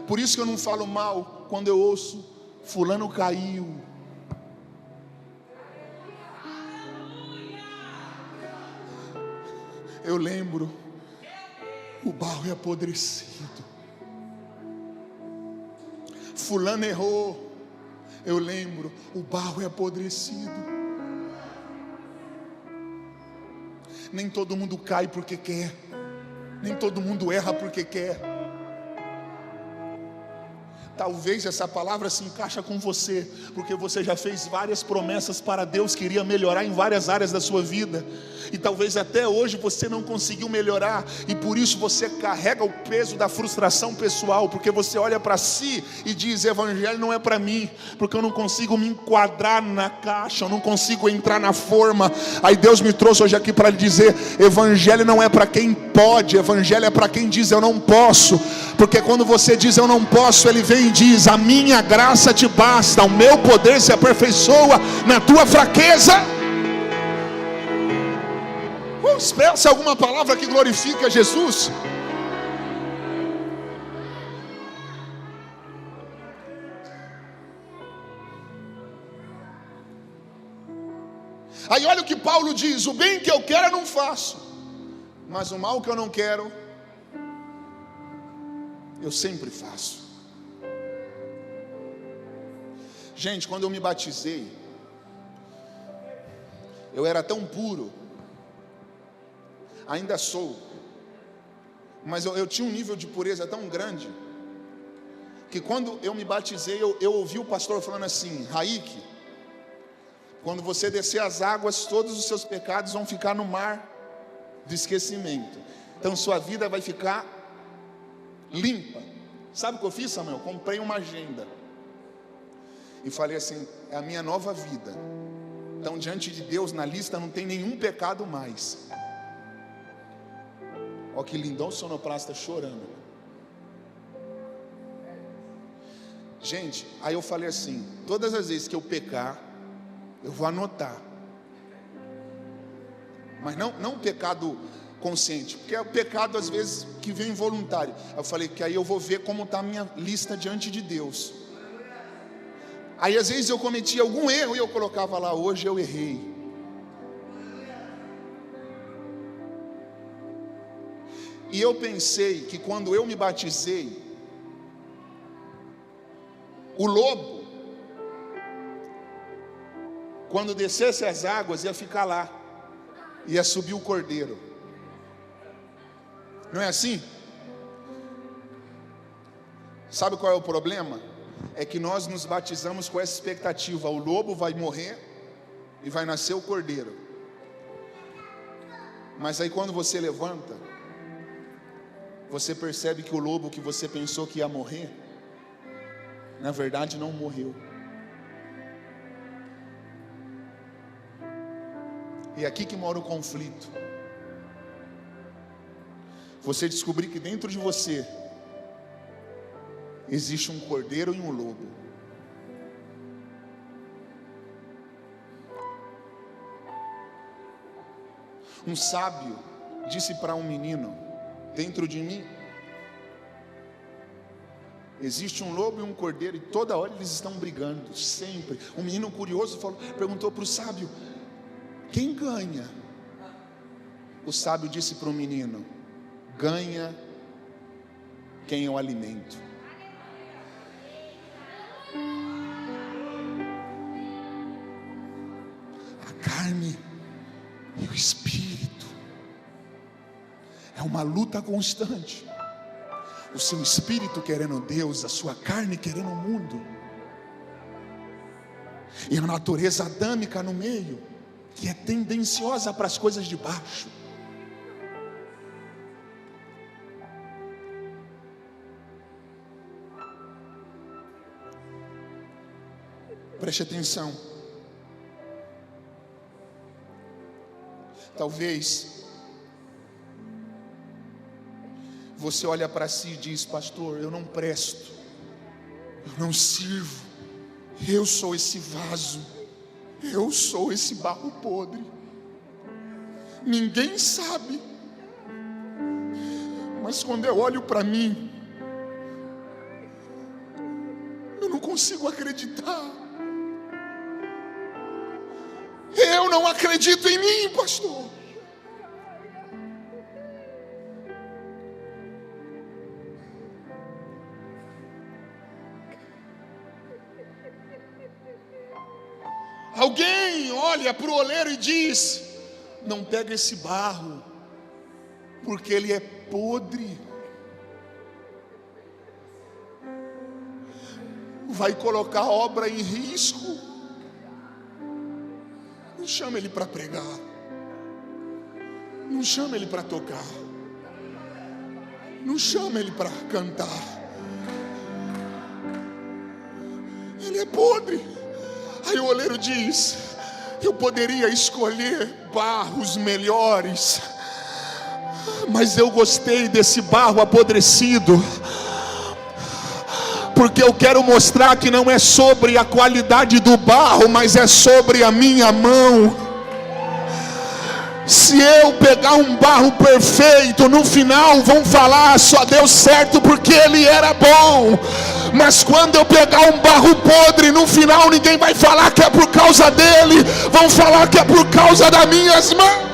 Por isso que eu não falo mal quando eu ouço fulano caiu. Eu lembro, o barro é apodrecido. Fulano errou. Eu lembro, o barro é apodrecido. Nem todo mundo cai porque quer. Nem todo mundo erra porque quer. Talvez essa palavra se encaixa com você, porque você já fez várias promessas para Deus, queria melhorar em várias áreas da sua vida, e talvez até hoje você não conseguiu melhorar, e por isso você carrega o peso da frustração pessoal, porque você olha para si e diz: evangelho não é para mim, porque eu não consigo me enquadrar na caixa, eu não consigo entrar na forma. Aí Deus me trouxe hoje aqui para lhe dizer: evangelho não é para quem pode, evangelho é para quem diz eu não posso, porque quando você diz eu não posso, Ele vem e diz: a minha graça te basta, o meu poder se aperfeiçoa na tua fraqueza. Expressa alguma palavra que glorifique a Jesus. Aí olha o que Paulo diz: o bem que eu quero eu não faço, mas o mal que eu não quero eu sempre faço. Gente, quando eu me batizei, eu era tão puro, ainda sou, mas eu tinha um nível de pureza tão grande, que quando eu me batizei, eu ouvi o pastor falando assim: Raik, quando você descer as águas, todos os seus pecados vão ficar no mar do esquecimento, então sua vida vai ficar limpa. Sabe o que eu fiz, Samuel? Comprei uma agenda e falei assim: é a minha nova vida, então diante de Deus na lista não tem nenhum pecado mais. Ó, que lindão, o sonoplasta chorando. Gente, aí eu falei assim: todas as vezes que eu pecar, eu vou anotar, mas não pecado consciente, porque é o pecado às vezes que vem involuntário. Eu falei que aí eu vou ver como está a minha lista diante de Deus. Aí às vezes eu cometia algum erro e eu colocava lá: hoje eu errei. E eu pensei que quando eu me batizei, o lobo, quando descesse as águas, ia ficar lá, ia subir o cordeiro. Não é assim? Sabe qual é o problema? É que nós nos batizamos com essa expectativa: o lobo vai morrer e vai nascer o cordeiro. Mas aí quando você levanta, você percebe que o lobo que você pensou que ia morrer, na verdade não morreu. E é aqui que mora o conflito. Você descobrir que dentro de você existe um cordeiro e um lobo. Um sábio disse para um menino: dentro de mim existe um lobo e um cordeiro, e toda hora eles estão brigando, sempre. Um menino curioso perguntou para o sábio: quem ganha? O sábio disse para o menino: ganha quem eu alimento. A carne e o espírito é uma luta constante. O seu espírito querendo Deus, a sua carne querendo o mundo, e a natureza adâmica no meio, que é tendenciosa para as coisas de baixo. Preste atenção. Talvez você olha para si e diz: pastor, eu não presto, eu não sirvo, eu sou esse vaso, eu sou esse barro podre, ninguém sabe. Mas quando eu olho para mim, eu não consigo acreditar. Eu não acredito em mim, pastor. Alguém olha para o oleiro e diz: não pega esse barro, porque ele é podre. vai colocar a obra em risco. Não chama ele para pregar, não chama ele para tocar, não chama ele para cantar. Ele é podre. Aí o oleiro diz: eu poderia escolher barros melhores, mas eu gostei desse barro apodrecido, porque eu quero mostrar que não é sobre a qualidade do barro, mas é sobre a minha mão. Se eu pegar um barro perfeito, no final vão falar: só deu certo porque ele era bom. Mas quando eu pegar um barro podre, no final ninguém vai falar que é por causa dele, vão falar que é por causa das minhas mãos.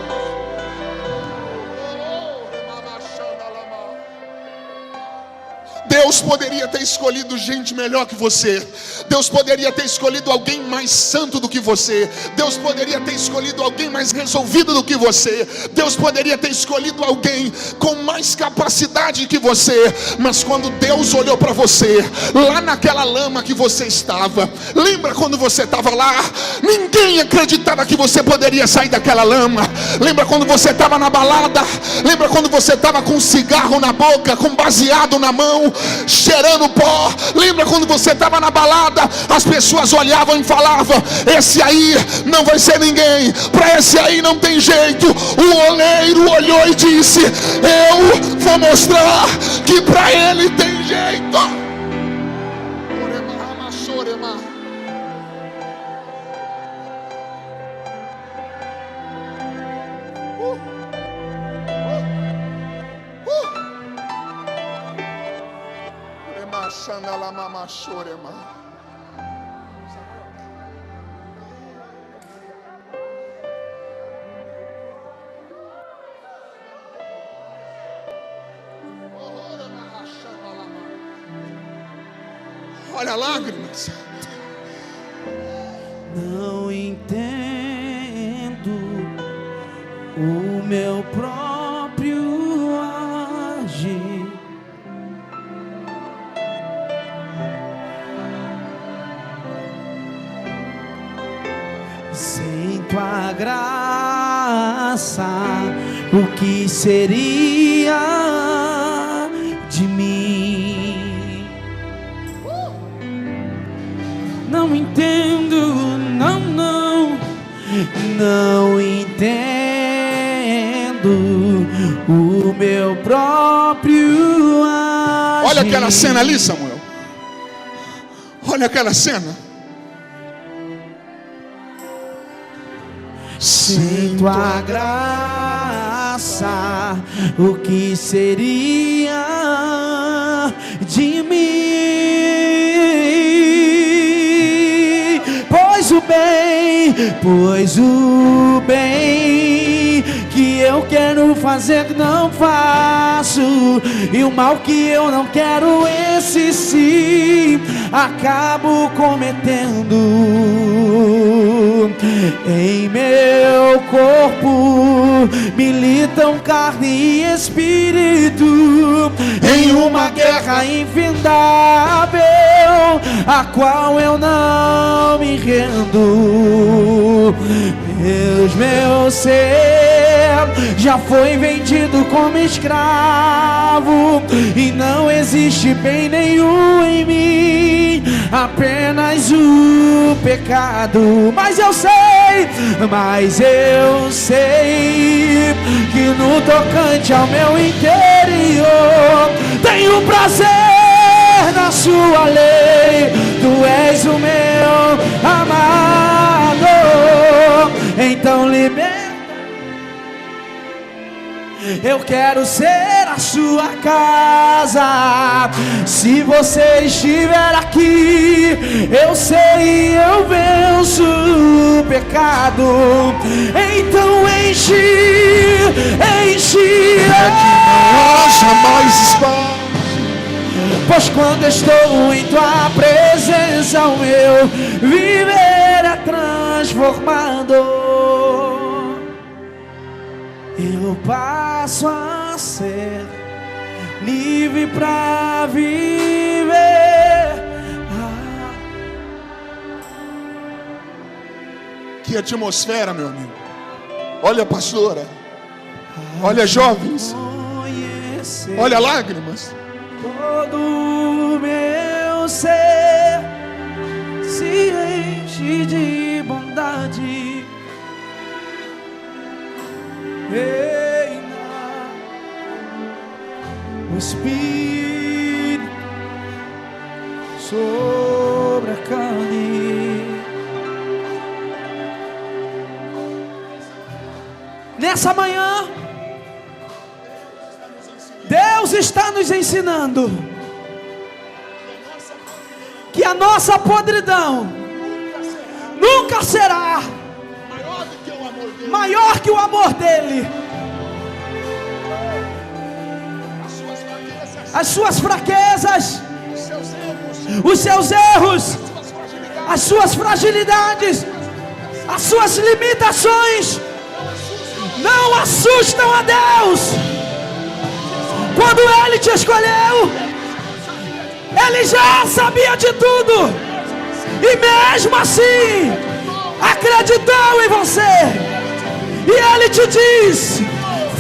Deus poderia ter escolhido gente melhor que você. Deus poderia ter escolhido alguém mais santo do que você. Deus poderia ter escolhido alguém mais resolvido do que você. Deus poderia ter escolhido alguém com mais capacidade que você. Mas quando Deus olhou para você, lá naquela lama que você estava, lembra quando você estava lá? Ninguém acreditava que você poderia sair daquela lama. Lembra quando você estava na balada? Lembra quando você estava com um cigarro na boca, com baseado na mão, cheirando pó? Lembra quando você estava na balada? As pessoas olhavam e falavam: esse aí não vai ser ninguém, para esse aí não tem jeito. O oleiro olhou e disse: eu vou mostrar que para ele tem jeito. Olha, lágrimas. Não entendo o meu próprio agir. Sem tua graça, o que seria de mim? Não entendo, não entendo o meu próprio agir. Olha aquela cena ali, Samuel. Olha aquela cena. Sem tua graça, o que seria de mim? Pois o bem que eu quero fazer não faço, e o mal que eu não quero, esse sim acabo cometendo. Em meu corpo militam carne e espírito, em uma guerra infindável, a qual eu não me rendo. Meu ser já foi vendido como escravo, e não existe bem nenhum em mim, apenas o pecado. Mas eu sei que no tocante ao meu interior tenho prazer na sua lei. Tu és o meu amado, então liberta. Eu quero ser a sua casa. Se você estiver aqui, eu sei, eu venço o pecado. Então enche. É que não haja mais espaço. Pois quando estou em tua presença, o meu viver é transformado. Eu passo a ser livre pra viver aqui a atmosfera, meu amigo. Olha, pastora. Olha, jovens. Olha, lágrimas. Todo meu ser se enche de bondade. Reina o Espírito sobre a carne. Nessa manhã, Deus está nos ensinando que a nossa podridão nunca será maior que o amor dele. As suas fraquezas, os seus erros, as suas fragilidades, as suas limitações não assustam a Deus. Quando Ele te escolheu, Ele já sabia de tudo, e mesmo assim acreditou em você. E Ele te diz: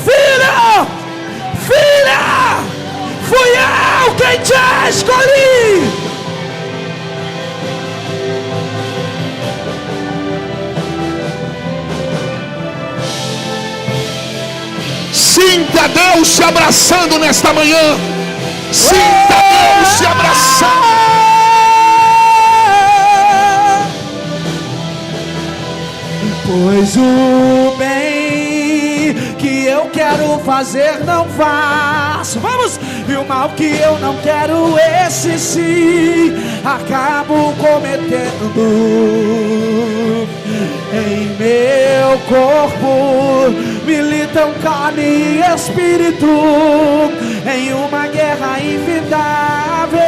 filha, filha, fui eu quem te escolhi. Sinta Deus te abraçando nesta manhã. Sinta Deus te abraçando. Pois o bem que eu quero fazer não faço. Vamos! E o mal que eu não quero, esse sim acabo cometendo. Em meu corpo militam carne e espírito, em uma guerra infindável,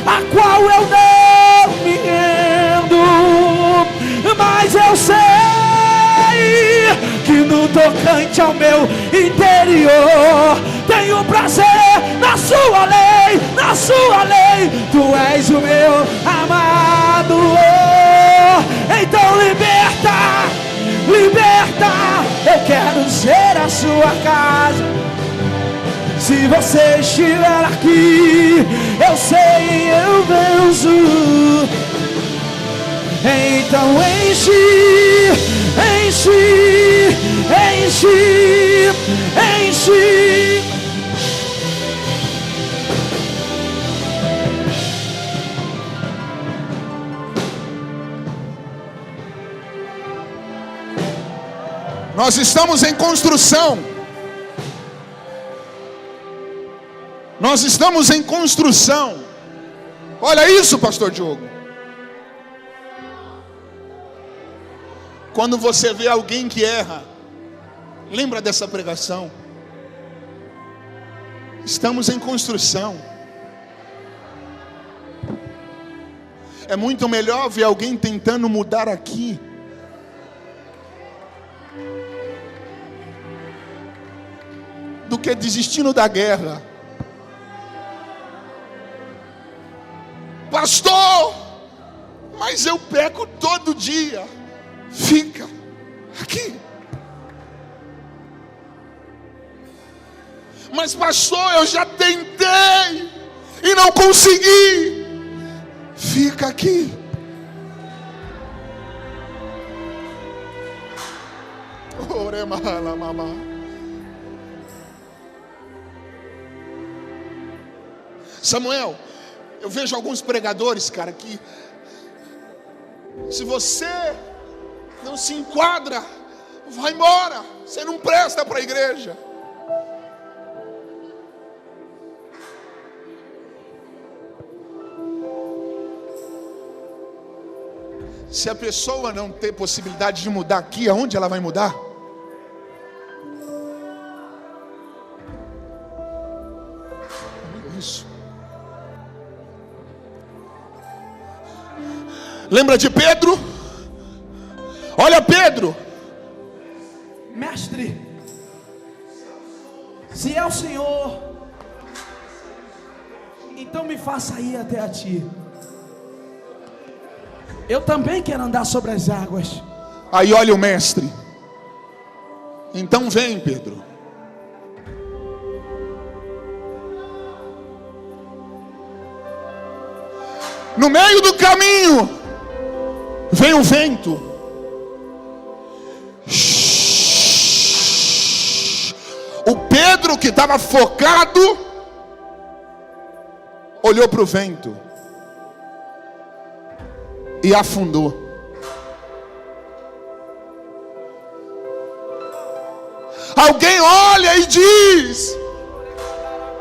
a qual eu não me rendo. Mas eu sei que no tocante ao meu interior tenho prazer na sua lei, na sua lei. Tu és o meu amado. Então liberta, liberta. Eu quero ser a sua casa. Se você estiver aqui, eu sei, eu venço. Então enche, enche, enche, enche. Nós estamos em construção. Nós estamos em construção. Olha isso, pastor Diogo. Quando você vê alguém que erra, lembra dessa pregação. Estamos em construção. É muito melhor ver alguém tentando mudar aqui do que desistindo da guerra. Pastor, mas eu peco todo dia. Fica aqui. Mas pastor, eu já tentei e não consegui. Fica aqui. Samuel, eu vejo alguns pregadores, cara, que se você não se enquadra, vai embora. Você não presta para a igreja. Se a pessoa não ter possibilidade de mudar aqui, aonde ela vai mudar? Isso. Lembra de Pedro? Olha Pedro. Mestre, se é o Senhor, então me faça ir até a ti. Eu também quero andar sobre as águas. Aí olha o mestre. Então vem, Pedro. No meio do caminho vem um vento. O Pedro, que estava focado, olhou para o vento e afundou. Alguém olha e diz: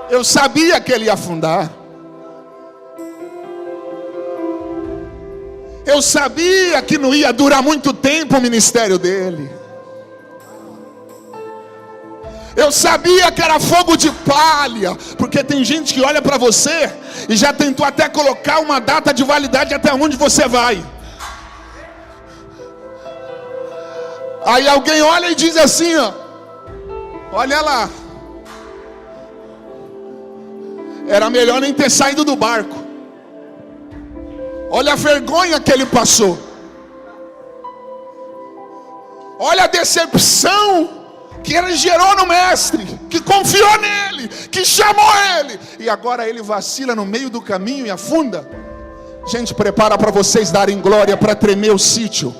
eu sabia que ele ia afundar. Eu sabia que não ia durar muito tempo o ministério dele. Eu sabia que era fogo de palha. Porque tem gente que olha para você e já tentou até colocar uma data de validade até onde você vai. Aí alguém olha e diz assim, ó: olha lá, era melhor nem ter saído do barco. Olha a vergonha que ele passou. Olha a decepção que ele gerou no mestre, que confiou nele, que chamou ele, e agora ele vacila no meio do caminho e afunda. Gente, prepara para vocês darem glória para tremer o sítio.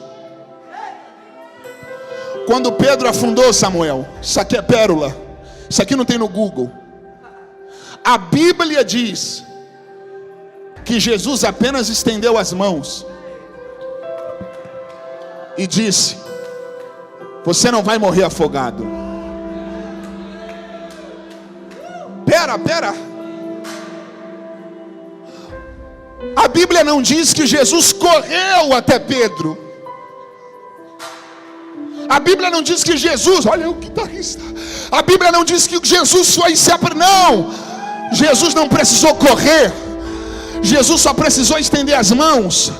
Quando Pedro afundou, Samuel, isso aqui é pérola, isso aqui não tem no Google. A Bíblia diz que Jesus apenas estendeu as mãos e disse: você não vai morrer afogado. Pera. A Bíblia não diz que Jesus correu até Pedro. A Bíblia não diz que Jesus, olha o guitarrista. A Bíblia não diz que Jesus foi se não. Jesus não precisou correr. Jesus só precisou estender as mãos.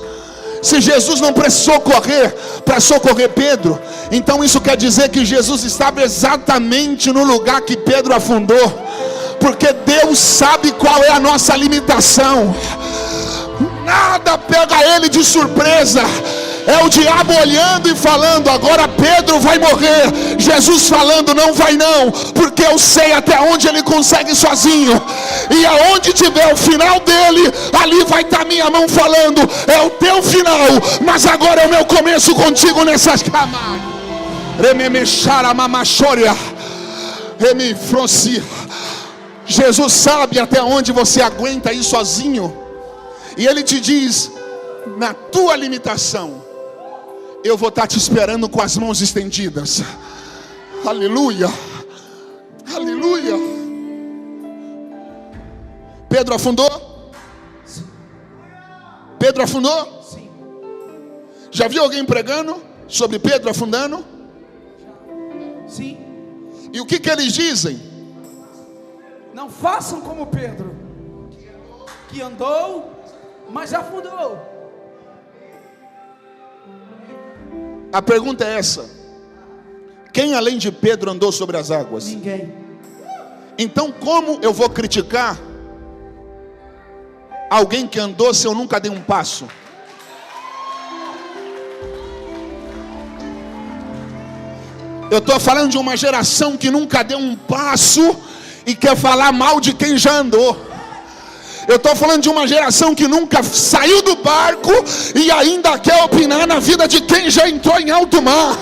Se Jesus não precisou correr para socorrer Pedro, então isso quer dizer que Jesus estava exatamente no lugar que Pedro afundou. Porque Deus sabe qual é a nossa limitação. Nada pega ele de surpresa. É o diabo olhando e falando: agora Pedro vai morrer. Jesus falando: não vai não, porque eu sei até onde ele consegue sozinho. E aonde tiver o final dele, ali vai estar minha mão falando: é o teu final, mas agora é o meu começo contigo nessas camas. Jesus sabe até onde você aguenta ir sozinho. E ele te diz: na tua limitação, eu vou estar te esperando com as mãos estendidas. Aleluia. Aleluia. Pedro afundou? Sim. Pedro afundou? Sim. Já viu alguém pregando sobre Pedro afundando? Sim. E o que eles dizem? Não façam como Pedro, que andou, mas afundou. A pergunta é essa: quem além de Pedro andou sobre as águas? Ninguém. Então como eu vou criticar alguém que andou se eu nunca dei um passo? Eu estou falando de uma geração que nunca deu um passo e quer falar mal de quem já andou. Eu estou falando de uma geração que nunca saiu do barco e ainda quer opinar na vida de quem já entrou em alto mar.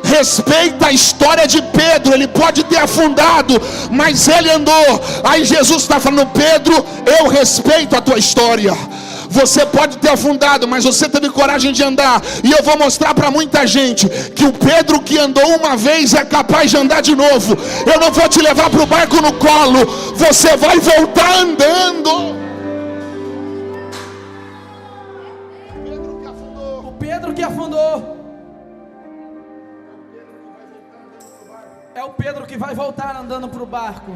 Respeita a história de Pedro. Ele pode ter afundado, mas ele andou. Aí Jesus está falando: Pedro, eu respeito a tua história. Você pode ter afundado, mas você teve coragem de andar. E eu vou mostrar para muita gente que o Pedro que andou uma vez é capaz de andar de novo. Eu não vou te levar para o barco no colo. Você vai voltar andando. O Pedro que afundou é o Pedro que vai voltar andando para o barco.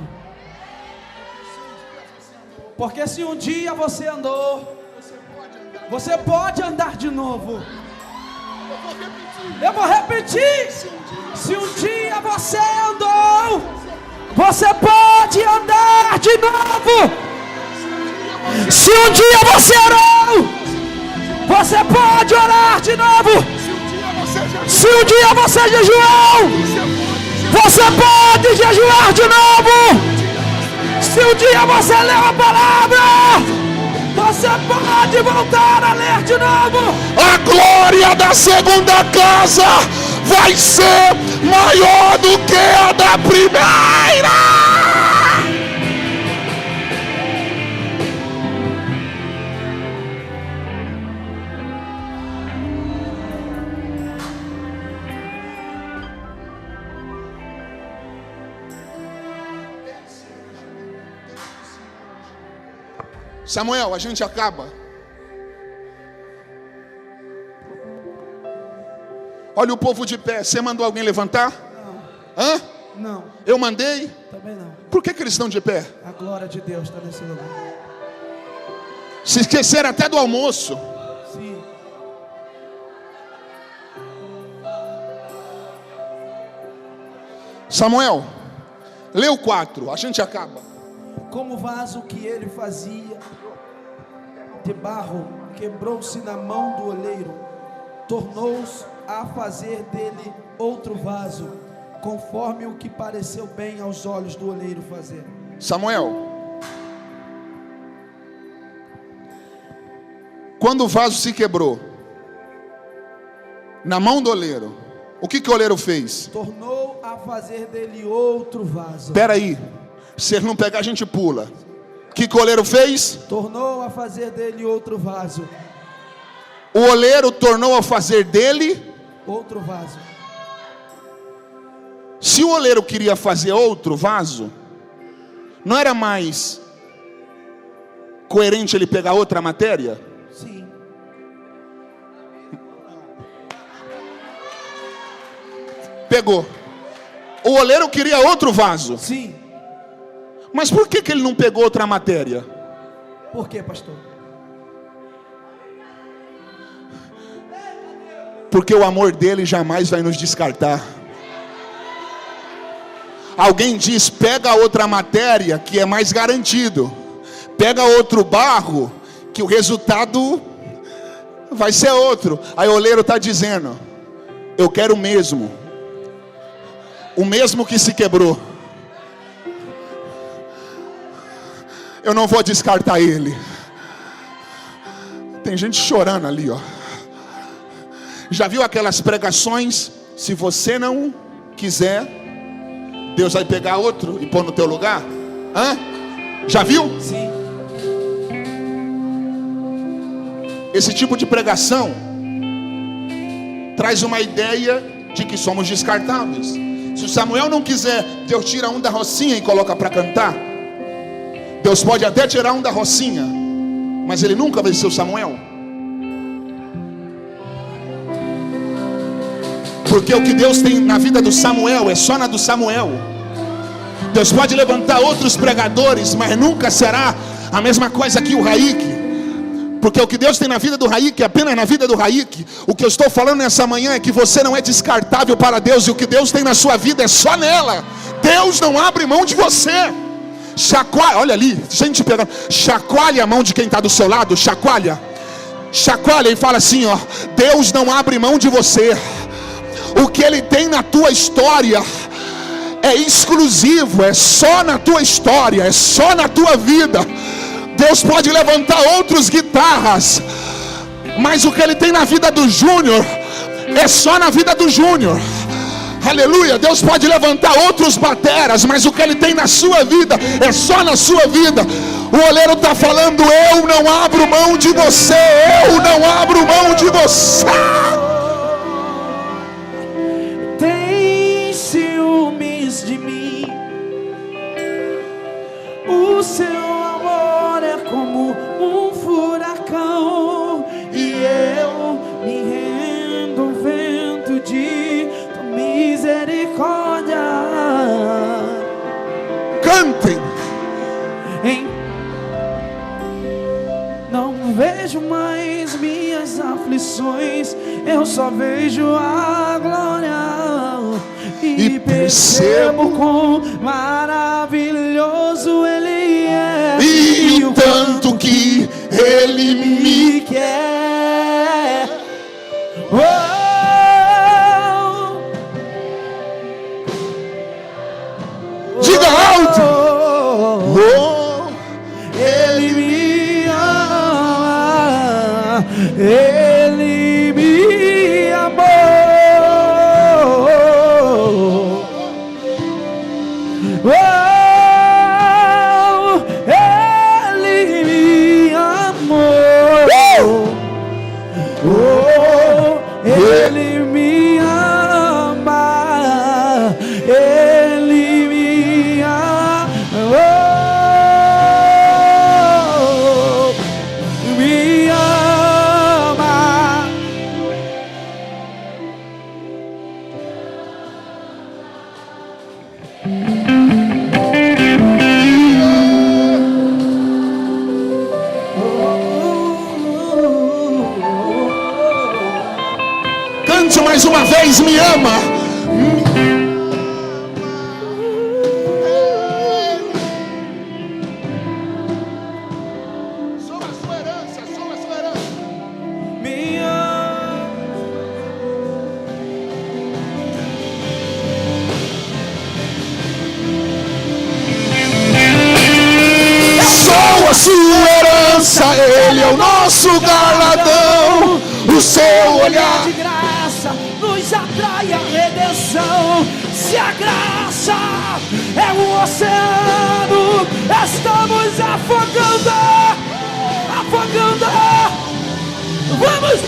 Porque se um dia você andou, você pode andar de novo. Eu vou repetir. Se um dia você andou, você pode andar de novo. Se um dia você orou, você pode orar de novo. Se um dia você Se um dia você jejuou, você pode jejuar de novo. Se um dia você leu a palavra, você pode voltar a ler de novo. A glória da segunda casa vai ser maior do que a da primeira. Samuel, a gente acaba. Olha o povo de pé. Você mandou alguém levantar? Não. Hã? Não. Eu mandei? Também não. Por que eles estão de pé? A glória de Deus está nesse lugar. Se esqueceram até do almoço. Sim. Samuel, lê o 4, a gente acaba. Como o vaso que ele fazia de barro quebrou-se na mão do oleiro, tornou-se a fazer dele outro vaso, conforme o que pareceu bem aos olhos do oleiro fazer. Samuel, quando o vaso se quebrou na mão do oleiro, o que o oleiro fez? Tornou a fazer dele outro vaso. Espera aí, se ele não pegar a gente pula. O que o oleiro fez? Tornou a fazer dele outro vaso. O oleiro tornou a fazer dele outro vaso. Se o oleiro queria fazer outro vaso, não era mais coerente ele pegar outra matéria? Sim. Pegou. O oleiro queria outro vaso. Sim. Mas por que ele não pegou outra matéria? Por quê, pastor? Porque o amor dele jamais vai nos descartar. Alguém diz, pega outra matéria que é mais garantido. Pega outro barro que o resultado vai ser outro. Aí o oleiro está dizendo, eu quero o mesmo que se quebrou. Eu não vou descartar ele. Tem gente chorando ali, ó. Já viu aquelas pregações? Se você não quiser, Deus vai pegar outro e pôr no teu lugar? Hã? Já viu? Sim. Esse tipo de pregação traz uma ideia de que somos descartáveis. Se o Samuel não quiser, Deus tira um da rocinha e coloca para cantar. Deus pode até tirar um da rocinha, mas ele nunca vai ser o Samuel. Porque o que Deus tem na vida do Samuel é só na do Samuel. Deus pode levantar outros pregadores, mas nunca será a mesma coisa que o Raik. Porque o que Deus tem na vida do Raik é apenas na vida do Raik. O que eu estou falando nessa manhã é que você não é descartável para Deus. E o que Deus tem na sua vida é só nela. Deus não abre mão de você. Chacoalha, olha ali, gente pegando. Chacoalha a mão de quem está do seu lado. Chacoalha e fala assim, ó: Deus não abre mão de você. O que Ele tem na tua história é exclusivo, é só na tua história, é só na tua vida. Deus pode levantar outros guitarras, mas o que Ele tem na vida do Júnior é só na vida do Júnior. Aleluia. Deus pode levantar outros bateras, mas o que Ele tem na sua vida é só na sua vida. O oleiro está falando, eu não abro mão de você, eu não abro mão de você. Tem ciúmes de mim, o seu amor é como um furacão, e eu me rendo ao vento de tua misericórdia. Cantem. Não vejo mais minhas aflições, eu só vejo a glória e percebo quão maravilhoso Ele é, e o tanto que Ele me quer. Oh, canto mais uma vez, me ama. Soma a sua herança, soma a sua herança. Me ama. Sou a sua herança, Ele é o nosso galardão. O seu olhar de graça nos atrai a redenção. Se a graça é um oceano, estamos afogando. Vamos!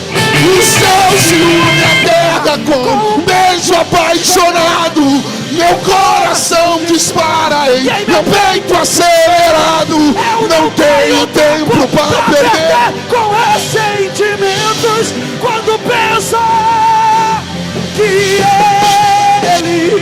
os céus inundam a terra com um beijo apaixonado. Meu coração dispara em meu peito acelerado. Não tenho tempo para perder com ressentimentos quando pensa que Ele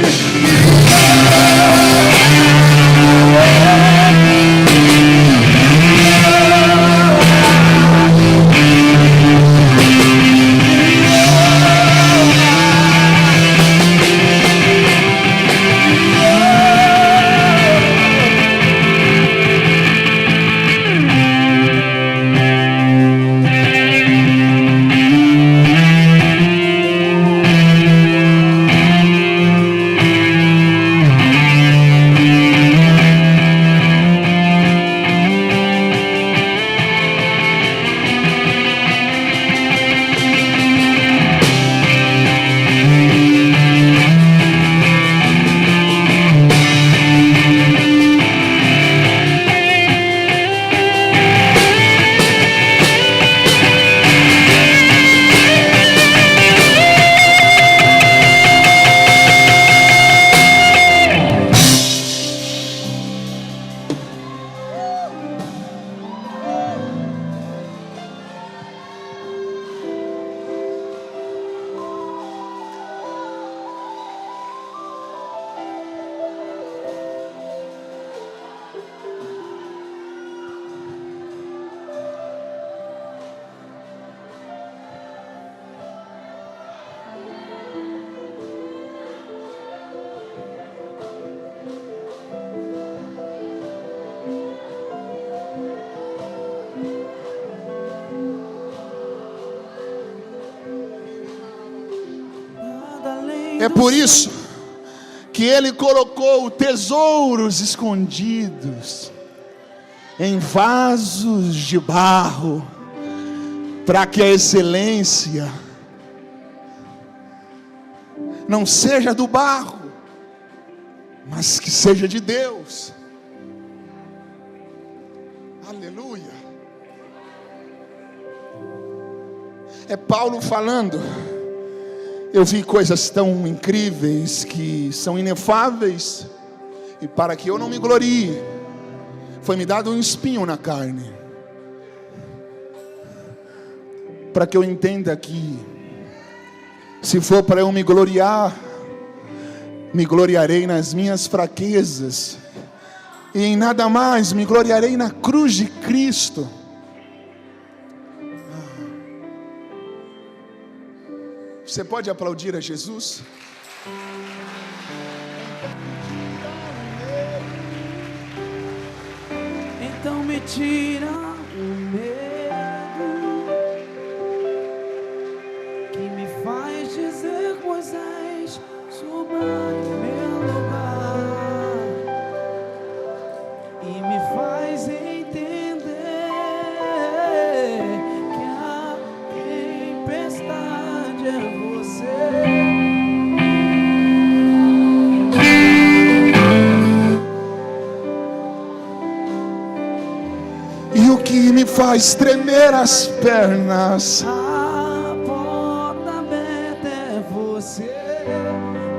É por isso que Ele colocou tesouros escondidos em vasos de barro, para que a excelência não seja do barro, mas que seja de Deus. Aleluia. É Paulo falando. Eu vi coisas tão incríveis que são inefáveis, e para que eu não me glorie, foi-me dado um espinho na carne, para que eu entenda que, se for para eu me gloriar, me gloriarei nas minhas fraquezas, e em nada mais me gloriarei na cruz de Cristo. Você pode aplaudir a Jesus? Então me tira o medo que me faz dizer Moisés, suba em meu lugar, e me faz entender que a tempestade é você. E o que me faz tremer as pernas, A porta aberta é você,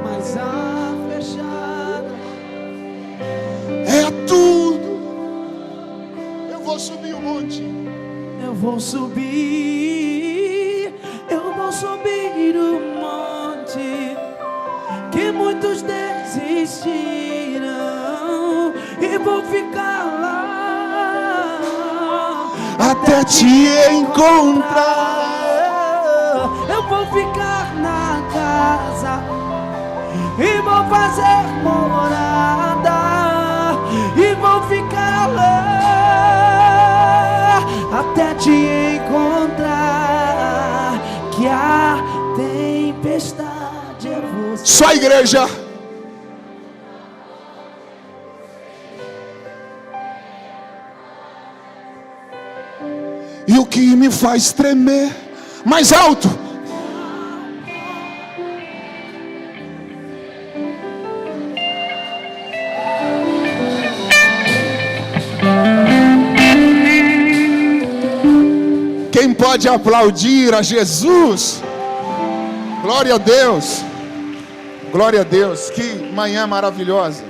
mas a fechada é tudo. Eu vou subir o monte, eu vou subir o monte que muitos desistiram, e vou ficar lá até te encontrar. Eu vou ficar na casa e vou fazer morada e vou ficar lá até te encontrar. Que a tempestade é você. Só a igreja. E o que me faz tremer, mais alto. Quem pode aplaudir a Jesus? Glória a Deus. Glória a Deus. Que manhã maravilhosa.